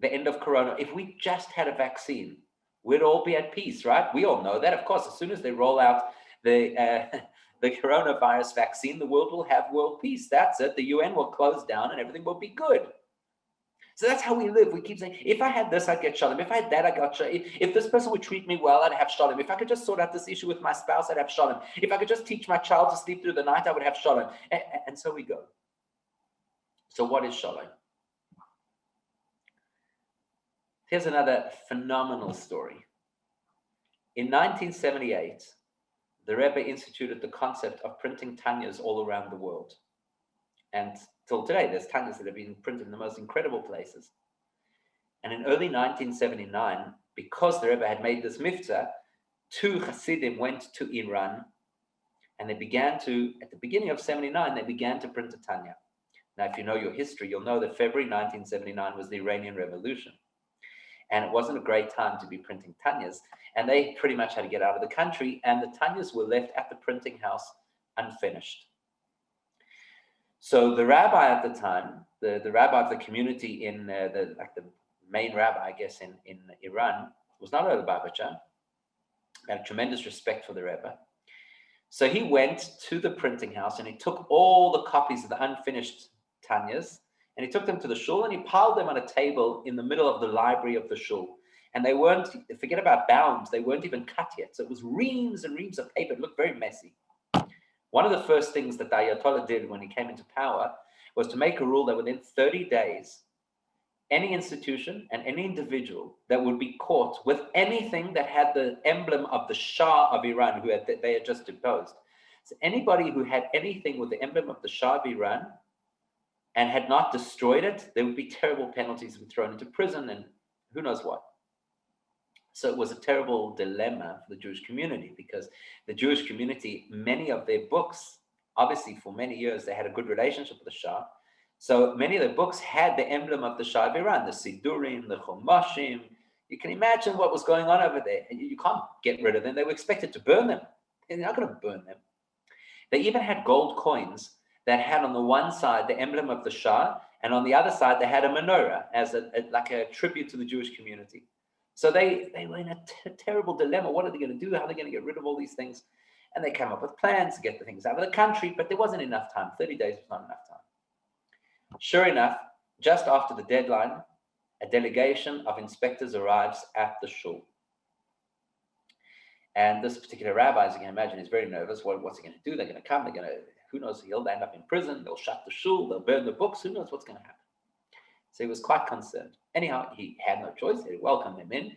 Speaker 2: the end of Corona, if we just had a vaccine, we'd all be at peace, right? We all know that. Of course, as soon as they roll out the coronavirus vaccine, the world will have world peace. That's it. The UN will close down and everything will be good. So that's how we live. We keep saying, if I had this, I'd get Shalom. If I had that, I got Shalom. If this person would treat me well, I'd have Shalom. If I could just sort out this issue with my spouse, I'd have Shalom. If I could just teach my child to sleep through the night, I would have Shalom. And so we go. So what is Shalom? Here's another phenomenal story. In 1978, the Rebbe instituted the concept of printing Tanyas all around the world. And till today, there's Tanyas that have been printed in the most incredible places. And in early 1979, because the Rebbe had made this mitzvah, 2 Chassidim went to Iran, and they began to, at the beginning of 79, they began to print a Tanya. Now, if you know your history, you'll know that February 1979 was the Iranian Revolution. And it wasn't a great time to be printing Tanyas. And they pretty much had to get out of the country. And the Tanyas were left at the printing house unfinished. So the rabbi at the time, the rabbi of the community in the main rabbi, I guess, in Iran, was not a Lubavitcher. He had tremendous respect for the Rebbe. So he went to the printing house and he took all the copies of the unfinished Tanyas, and he took them to the shul and he piled them on a table in the middle of the library of the shul. And they weren't, forget about bound, they weren't even cut yet. So it was reams and reams of paper. It looked very messy. One of the first things that the Ayatollah did when he came into power was to make a rule that within 30 days, any institution and any individual that would be caught with anything that had the emblem of the Shah of Iran, they had just deposed. So anybody who had anything with the emblem of the Shah of Iran and had not destroyed it, there would be terrible penalties, would be thrown into prison and who knows what. So it was a terrible dilemma for the Jewish community, because the Jewish community, many of their books, obviously for many years, they had a good relationship with the Shah. So many of the books had the emblem of the Shah of Iran, the Sidurim, the Chumashim. You can imagine what was going on over there. And you can't get rid of them. They were expected to burn them. They're not going to burn them. They even had gold coins that had on the one side the emblem of the Shah, and on the other side they had a menorah as like a tribute to the Jewish community. So they were in a terrible dilemma. What are they going to do? How are they going to get rid of all these things? And they came up with plans to get the things out of the country, but there wasn't enough time. 30 days was not enough time. Sure enough, just after the deadline, a delegation of inspectors arrives at the shul. And this particular rabbi, as you can imagine, is very nervous. What's he going to do? They're going to come. They're going to, who knows, he'll end up in prison. They'll shut the shul. They'll burn the books. Who knows what's going to happen? So he was quite concerned. Anyhow, he had no choice. He welcomed them in.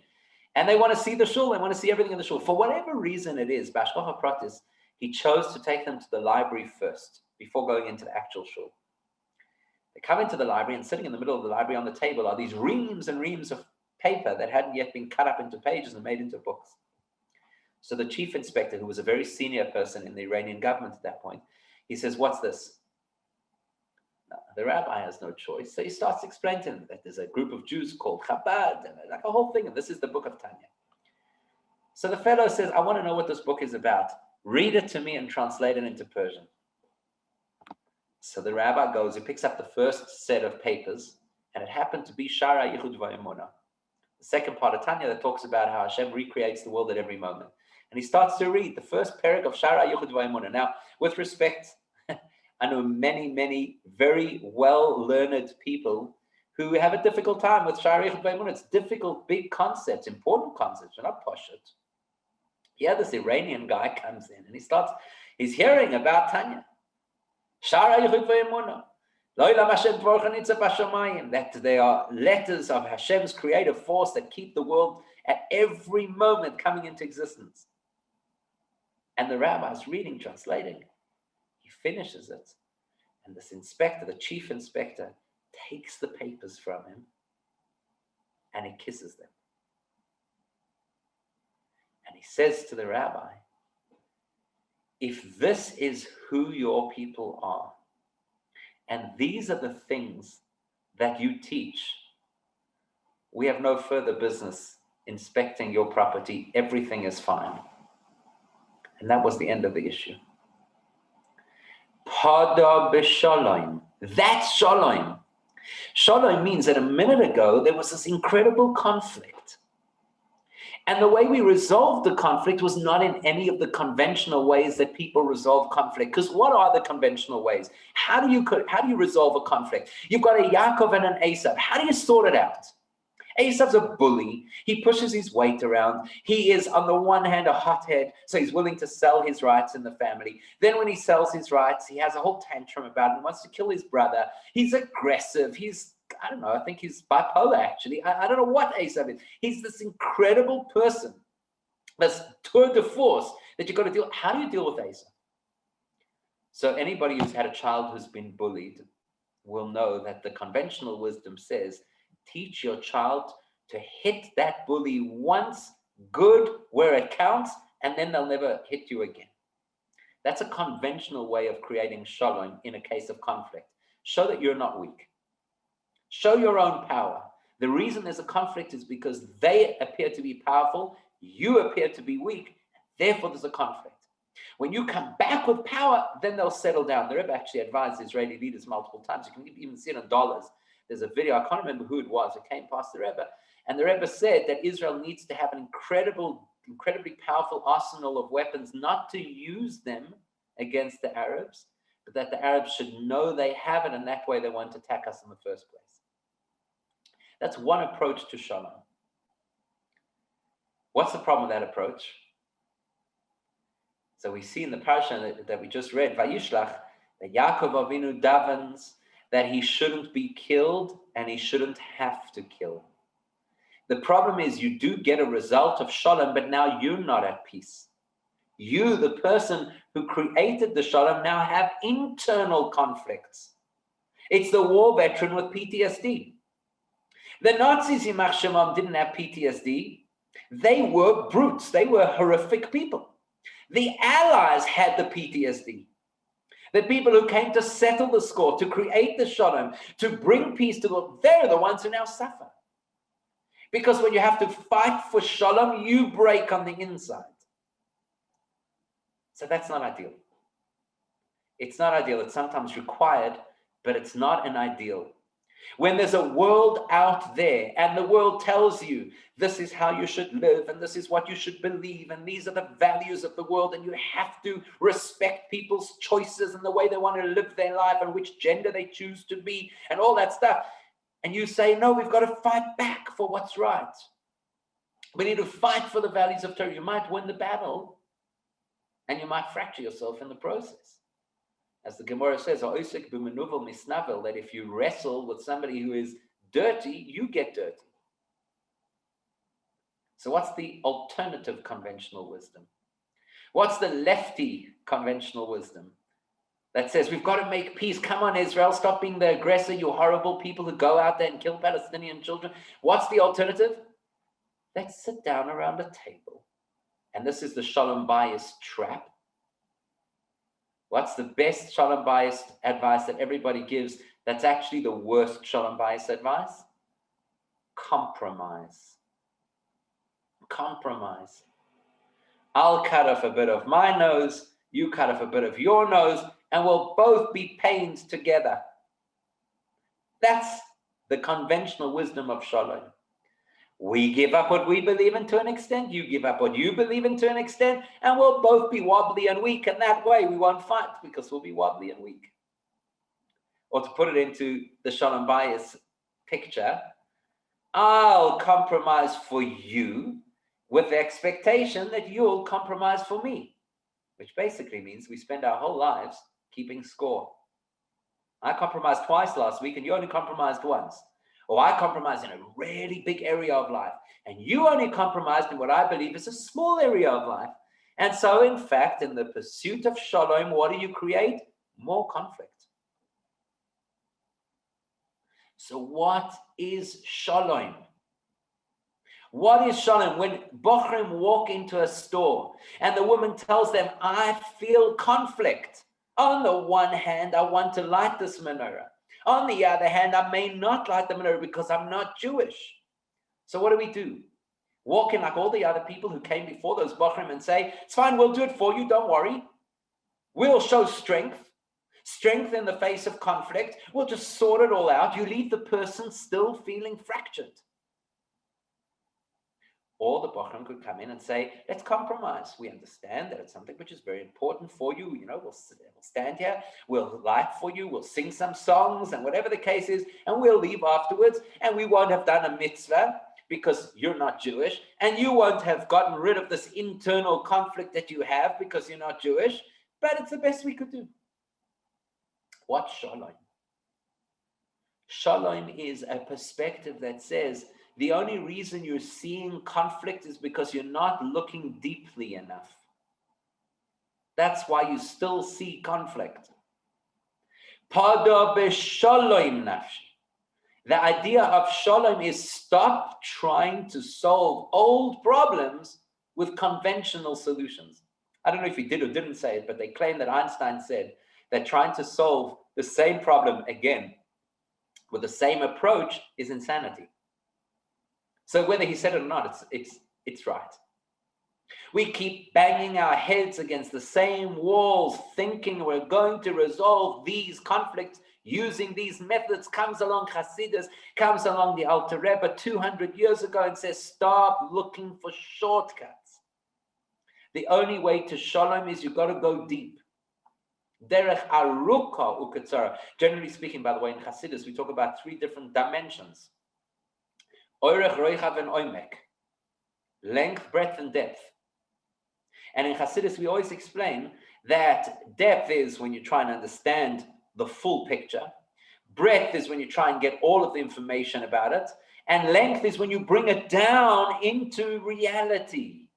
Speaker 2: And they want to see the shul. They want to see everything in the shul. For whatever reason it is, Bashkocha Pratis, he chose to take them to the library first before going into the actual shul. They come into the library, and sitting in the middle of the library on the table are these reams and reams of paper that hadn't yet been cut up into pages and made into books. So the chief inspector, who was a very senior person in the Iranian government at that point, he says, "What's this?" Now, the rabbi has no choice. So he starts explaining to them that there's a group of Jews called Chabad, and like a whole thing, and this is the book of Tanya. So the fellow says, "I want to know what this book is about. Read it to me and translate it into Persian." So the rabbi goes, he picks up the first set of papers, and it happened to be Shara Yichud Vayimona, the second part of Tanya that talks about how Hashem recreates the world at every moment. And he starts to read the first parak of Shara Yichud Vayimona. Now, with respect, I know many, many very well-learned people who have a difficult time with Shara Yichud Vayimona. It's difficult, big concepts, important concepts, they're not poshut. Here, this Iranian guy comes in and he's hearing about Tanya. Shara Yichud Vayimona. That they are letters of Hashem's creative force that keep the world at every moment coming into existence. And the rabbi is reading, translating. He finishes it. And this inspector, the chief inspector, takes the papers from him and he kisses them. And he says to the rabbi, "If this is who your people are, and these are the things that you teach, we have no further business inspecting your property. Everything is fine." And that was the end of the issue. Pada b'shalom. That's shalom. Shalom means that a minute ago, there was this incredible conflict. And the way we resolved the conflict was not in any of the conventional ways that people resolve conflict. Because what are the conventional ways? How do you resolve a conflict? You've got a Yaakov and an Esav. How do you sort it out? Esav's a bully. He pushes his weight around. He is, on the one hand, a hothead, so he's willing to sell his rights in the family. Then when he sells his rights, he has a whole tantrum about it and wants to kill his brother. He's aggressive. I don't know, I think he's bipolar, actually. I don't know what Esav is. He's this incredible person, this tour de force that you've got to deal with. How do you deal with Esav? So anybody who's had a child who's been bullied will know that the conventional wisdom says, teach your child to hit that bully once, good, where it counts, and then they'll never hit you again. That's a conventional way of creating shalom in a case of conflict. Show that you're not weak. Show your own power. The reason there's a conflict is because they appear to be powerful, you appear to be weak, therefore there's a conflict. When you come back with power, then they'll settle down. The Rebbe actually advised Israeli leaders multiple times. You can even see it in dollars. There's a video, I can't remember who it was, it came past the Rebbe. And the Rebbe said that Israel needs to have an incredibly powerful arsenal of weapons, not to use them against the Arabs, but that the Arabs should know they have it, and that way they won't attack us in the first place. That's one approach to shalom. What's the problem with that approach? So we see in the parasha that we just read, Vayishlach, that Yaakov Avinu davens that he shouldn't be killed and he shouldn't have to kill. The problem is you do get a result of shalom, but now you're not at peace. You, the person who created the shalom, now have internal conflicts. It's the war veteran with PTSD. The Nazis, Yimach Shemam, didn't have PTSD. They were brutes. They were horrific people. The Allies had the PTSD. The people who came to settle the score, to create the shalom, to bring peace to the world, they're the ones who now suffer. Because when you have to fight for shalom, you break on the inside. So that's not ideal. It's not ideal. It's sometimes required, but it's not an ideal. When there's a world out there and the world tells you this is how you should live and this is what you should believe and these are the values of the world and you have to respect people's choices and the way they want to live their life and which gender they choose to be and all that stuff, and you say, no, we've got to fight back for what's right. We need to fight for the values of Torah. You might win the battle and you might fracture yourself in the process. As the Gemara says, that if you wrestle with somebody who is dirty, you get dirty. So what's the alternative conventional wisdom? What's the lefty conventional wisdom that says we've got to make peace? Come on, Israel, stop being the aggressor, you horrible people who go out there and kill Palestinian children. What's the alternative? Let's sit down around a table. And this is the Shalom bias trap. What's the best Shalom bias advice that everybody gives that's actually the worst Shalom bias advice? Compromise. Compromise. I'll cut off a bit of my nose, you cut off a bit of your nose, and we'll both be pained together. That's the conventional wisdom of Shalom. We give up what we believe in to an extent, you give up what you believe in to an extent, and we'll both be wobbly and weak, and that way we won't fight because we'll be wobbly and weak. Or to put it into the Shalom bias picture, I'll compromise for you with the expectation that you'll compromise for me, which basically means we spend our whole lives keeping score. I compromised twice last week and you only compromised once. Or I compromised in a really big area of life and you only compromised in what I believe is a small area of life. And so, in fact, in the pursuit of Shalom, what do you create? More conflict. So what is Shalom? What is Shalom? When Bochrim walk into a store and the woman tells them, I feel conflict. On the one hand, I want to light this menorah. On the other hand, I may not light the menorah because I'm not Jewish. So what do? Walk in like all the other people who came before those Bochrim and say, it's fine, we'll do it for you, don't worry. We'll show strength in the face of conflict. We'll just sort it all out. You leave the person still feeling fractured. Or the Bochrim could come in and say, let's compromise. We understand that it's something which is very important for you. You know, we'll stand here, we'll light for you, we'll sing some songs and whatever the case is, and we'll leave afterwards, and we won't have done a mitzvah because you're not Jewish, and you won't have gotten rid of this internal conflict that you have because you're not Jewish, but it's the best we could do. What's Shalom? Shalom is a perspective that says, the only reason you're seeing conflict is because you're not looking deeply enough. That's why you still see conflict. Pada b'shalom nafshi. The idea of Shalom is stop trying to solve old problems with conventional solutions. I don't know if he did or didn't say it, but they claim that Einstein said that trying to solve the same problem again with the same approach is insanity. So whether he said it or not, it's right. We keep banging our heads against the same walls, thinking we're going to resolve these conflicts using these methods. Comes along Chassidus, comes along the Alter Rebbe 200 years ago and says, stop looking for shortcuts. The only way to Shalom is you've got to go deep. Derech aruka uketzara. Generally speaking, by the way, in Chassidus, we talk about 3 different dimensions. Oirech, roichav, and oimek. Length, breadth, and depth. And in Chassidus, we always explain that depth is when you try and understand the full picture. Breadth is when you try and get all of the information about it. And length is when you bring it down into reality.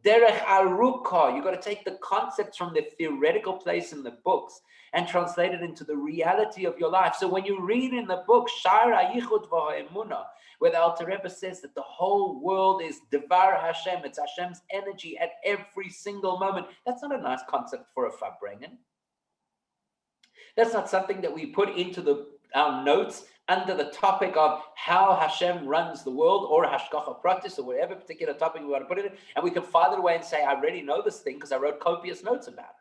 Speaker 2: Derech aruka, you've got to take the concepts from the theoretical place in the books and translate it into the reality of your life. So when you read in the book, Shara Yichud V'Ha'emunah, where the Alter Rebbe says that the whole world is Devar Hashem, it's Hashem's energy at every single moment. That's not a nice concept for a Farbrengen. That's not something that we put into our notes under the topic of how Hashem runs the world, or Hashgacha Pratis, or whatever particular topic we want to put it in, and we can file it away and say, I already know this thing because I wrote copious notes about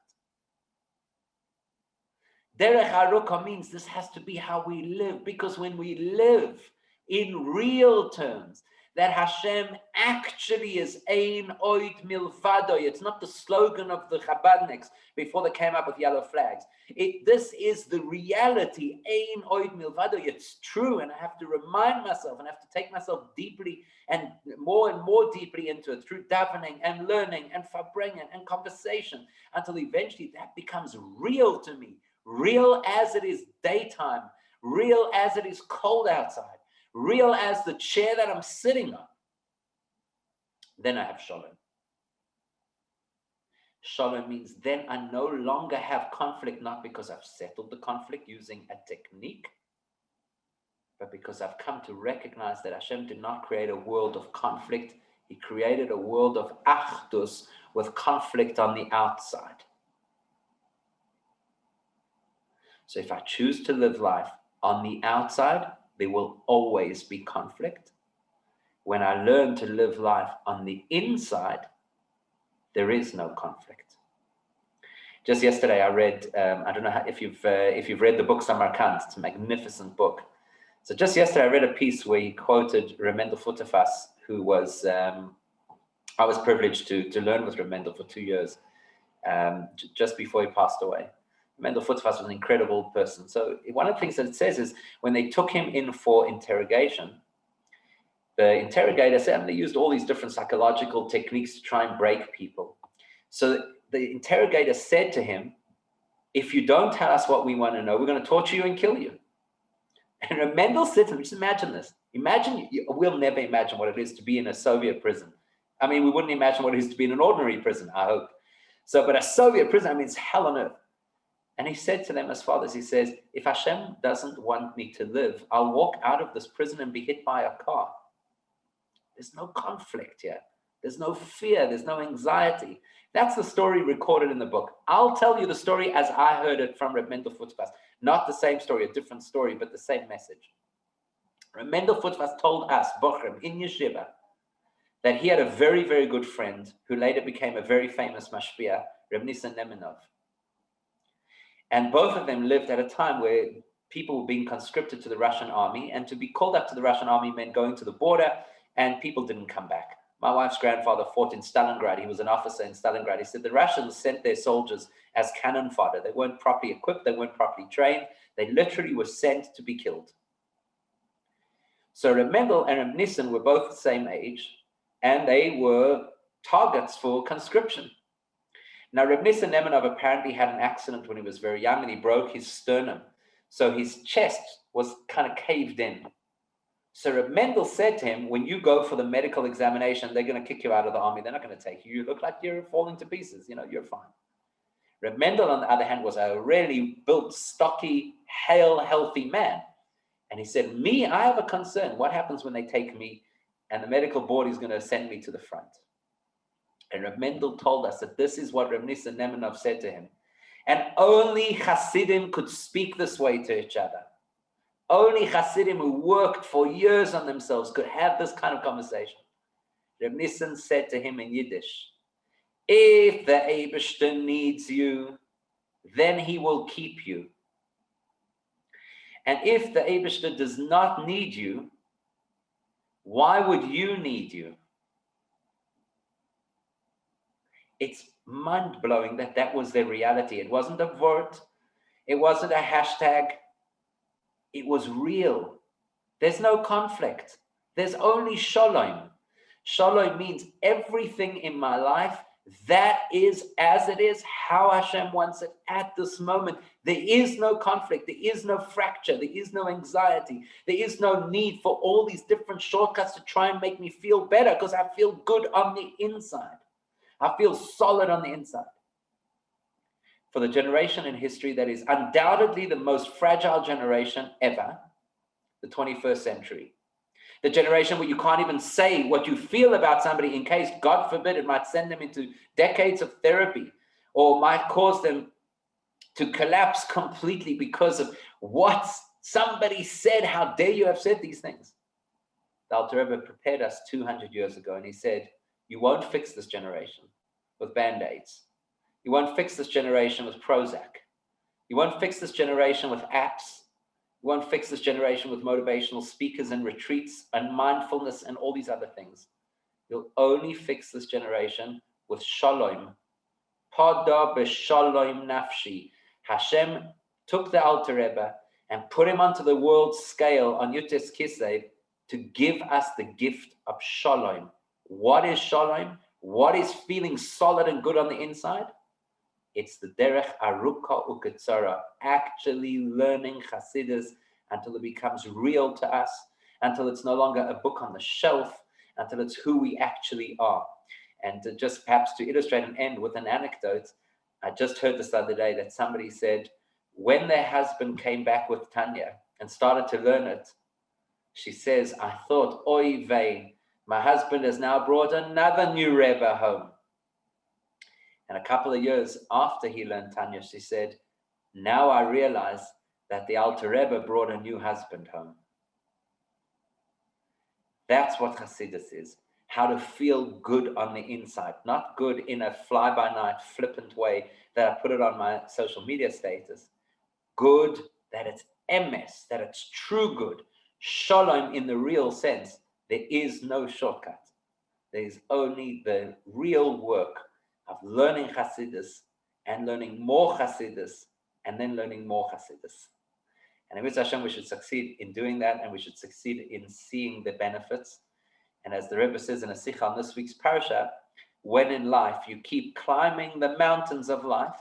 Speaker 2: it. Derech Haruka means this has to be how we live, because when we live in real terms, that Hashem actually is Ein Oid Milvado. It's not the slogan of the Chabadniks before they came up with yellow flags. This is the reality, Ein Oid Milvado. It's true, and I have to remind myself and have to take myself deeply and more deeply into it through davening and learning and Farbrengen and conversation until eventually that becomes real to me. Real as it is daytime, real as it is cold outside, real as the chair that I'm sitting on. then I have Shalom. Shalom means then I no longer have conflict, not because I've settled the conflict using a technique, but because I've come to recognize that Hashem did not create a world of conflict. He created a world of achdus with conflict on the outside. So if I choose to live life on the outside, there will always be conflict. When I learn to live life on the inside, there is no conflict. Just yesterday, I read, I don't know if you've read the book Samarkand. It's a magnificent book. So just yesterday, I read a piece where he quoted Remendel Futterfass, who was, I was privileged to learn with Remendel for 2 years, just before he passed away. Remendel Futterfass was an incredible person. So one of the things that it says is when they took him in for interrogation, the interrogator said, and they used all these different psychological techniques to try and break people. So the interrogator said to him, if you don't tell us what we want to know, we're going to torture you and kill you. And Remendel said to him, just imagine this. We'll never imagine what it is to be in a Soviet prison. I mean, we wouldn't imagine what it is to be in an ordinary prison, I hope. So, but a Soviet prison, I mean, it's hell on earth. And he said to them as follows, he says, if Hashem doesn't want me to live, I'll walk out of this prison and be hit by a car. There's no conflict here. There's no fear. There's no anxiety. That's the story recorded in the book. I'll tell you the story as I heard it from Reb Mendel Futterfass. Not the same story, a different story, but the same message. Reb Mendel Futterfass told us, Bochum, in Yeshiva, that he had a very, very good friend who later became a very famous mashpia, Reb Nissen Nemenov. And both of them lived at a time where people were being conscripted to the Russian army, and to be called up to the Russian army meant going to the border, and people didn't come back. My wife's grandfather fought in Stalingrad. He was an officer in Stalingrad. He said the Russians sent their soldiers as cannon fodder. They weren't properly equipped. They weren't properly trained. They literally were sent to be killed. So Reb Mendel and Reb Nissen were both the same age, and they were targets for conscription. Now, Reb Nissen Nemenov apparently had an accident when he was very young, and he broke his sternum. So his chest was kind of caved in. So Reb Mendel said to him, when you go for the medical examination, they're going to kick you out of the army. They're not going to take you. You look like you're falling to pieces. You know, you're fine. Reb Mendel, on the other hand, was a really built, stocky, hale, healthy man. And he said, me, I have a concern. What happens when they take me and the medical board is going to send me to the front? And Reb Mendel told us that this is what Reb Nissen Nemenov said to him. And only Chassidim could speak this way to each other. Only Chassidim who worked for years on themselves could have this kind of conversation. Reb Nissen said to him in Yiddish, if the Eibishter needs you, then he will keep you. And if the Eibishter does not need you, why would you need you? It's mind-blowing that that was their reality. It wasn't a word. It wasn't a hashtag. It was real. There's no conflict. There's only shalom. Shalom means everything in my life, that is as it is, how Hashem wants it at this moment. There is no conflict. There is no fracture. There is no anxiety. There is no need for all these different shortcuts to try and make me feel better, because I feel good on the inside. I feel solid on the inside. For the generation in history that is undoubtedly the most fragile generation ever, the 21st century. The generation where you can't even say what you feel about somebody in case, God forbid, it might send them into decades of therapy or might cause them to collapse completely because of what somebody said. How dare you have said these things? The Alter Rebbe prepared us 200 years ago, and he said, you won't fix this generation with Band-Aids. You won't fix this generation with Prozac. You won't fix this generation with apps. You won't fix this generation with motivational speakers and retreats and mindfulness and all these other things. You'll only fix this generation with shalom. Pada b'shalom nafshi. Hashem took the Alter Rebbe and put him onto the world scale on TES KISLEV to give us the gift of shalom. What is shalom? What is feeling solid and good on the inside? It's the derech aruka uketzara, actually learning Chassidus until it becomes real to us, until it's no longer a book on the shelf, until it's who we actually are. And just perhaps to illustrate and end with an anecdote, I just heard this the other day that somebody said, when their husband came back with Tanya and started to learn it, she says, I thought, oy vey, my husband has now brought another new Rebbe home. And a couple of years after he learned Tanya, she said, now I realize that the Alter Rebbe brought a new husband home. That's what Chassidus is. How to feel good on the inside, not good in a fly-by-night, flippant way that I put it on my social media status. Good, that it's emes, that it's true good. Shalom in the real sense. There is no shortcut. There is only the real work of learning Chassidus and learning more Chassidus and then learning more Chassidus. And in Mitzvah Hashem, we should succeed in doing that, and we should succeed in seeing the benefits. And as the Rebbe says in a Sikha on this week's parasha, when in life you keep climbing the mountains of life,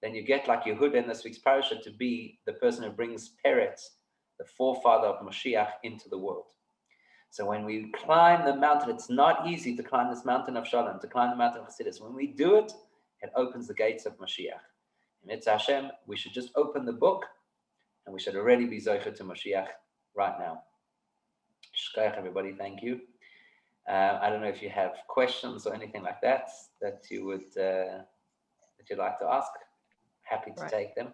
Speaker 2: then you get like YUD in this week's parasha to be the person who brings Peretz, the forefather of Mashiach, into the world. So when we climb the mountain, it's not easy to climb this mountain of Shalom, to climb the mountain of Chassidus. When we do it, it opens the gates of Mashiach. In Mitzvah Hashem, we should just open the book, and we should already be Zocher to Mashiach right now. Shkoyach, everybody, thank you. I don't know if you have questions or anything like that you would that you'd like to ask. Happy to take them.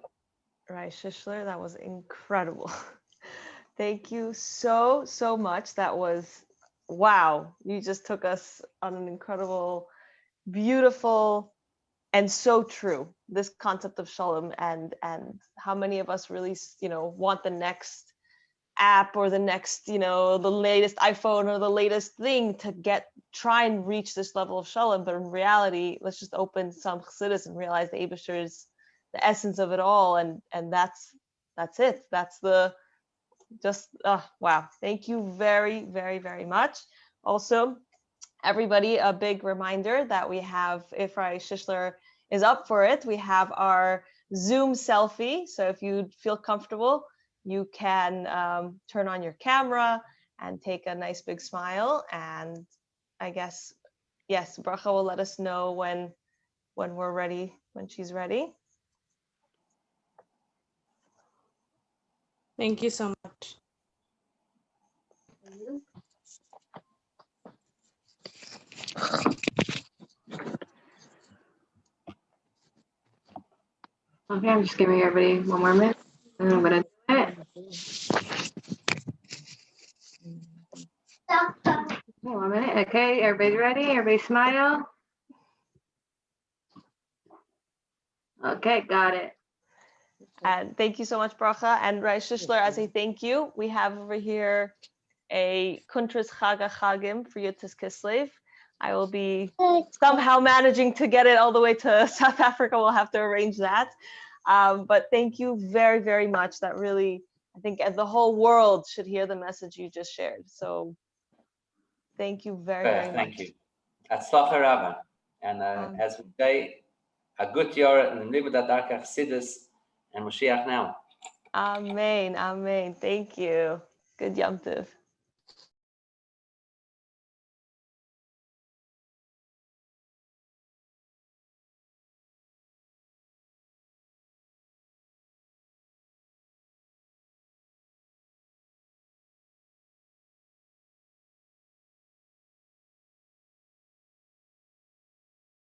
Speaker 1: Rabbi Shishler, that was incredible. Thank you so much. That was wow. You just took us on an incredible, beautiful, and so true. This concept of Shalom and how many of us really want the next app or the next the latest iPhone or the latest thing to try and reach this level of Shalom, but in reality, let's just open some Chassidus and realize the Eibusher is the essence of it all, and that's it. That's the wow. Thank you very, very, very much. Also, everybody, a big reminder that we have, if Rabbi Shishler is up for it, we have our Zoom selfie. So if you feel comfortable, you can turn on your camera and take a nice big smile. And I guess, yes, Bracha will let us know when we're ready, when she's ready.
Speaker 3: Thank you so much.
Speaker 4: Okay, I'm just giving everybody one more minute, and I'm gonna do it. Okay, 1 minute. Okay, everybody's ready? Everybody smile. Okay, got it.
Speaker 1: And thank you so much, Bracha. And Rabbi Shishler, as a thank you, we have over here a Kuntras Chaga Chagim for YUD KISLEV. I will be somehow managing to get it all the way to South Africa. We'll have to arrange that. But thank you very, very much. That really, I think the whole world should hear the message you just shared. So thank you very, very much.
Speaker 2: Thank you. Atzlacha Rava. And as we say, a good year in the Darkach Chassidus and Mashiach now.
Speaker 1: Amen. Amen. Thank you. Good Yom Tov.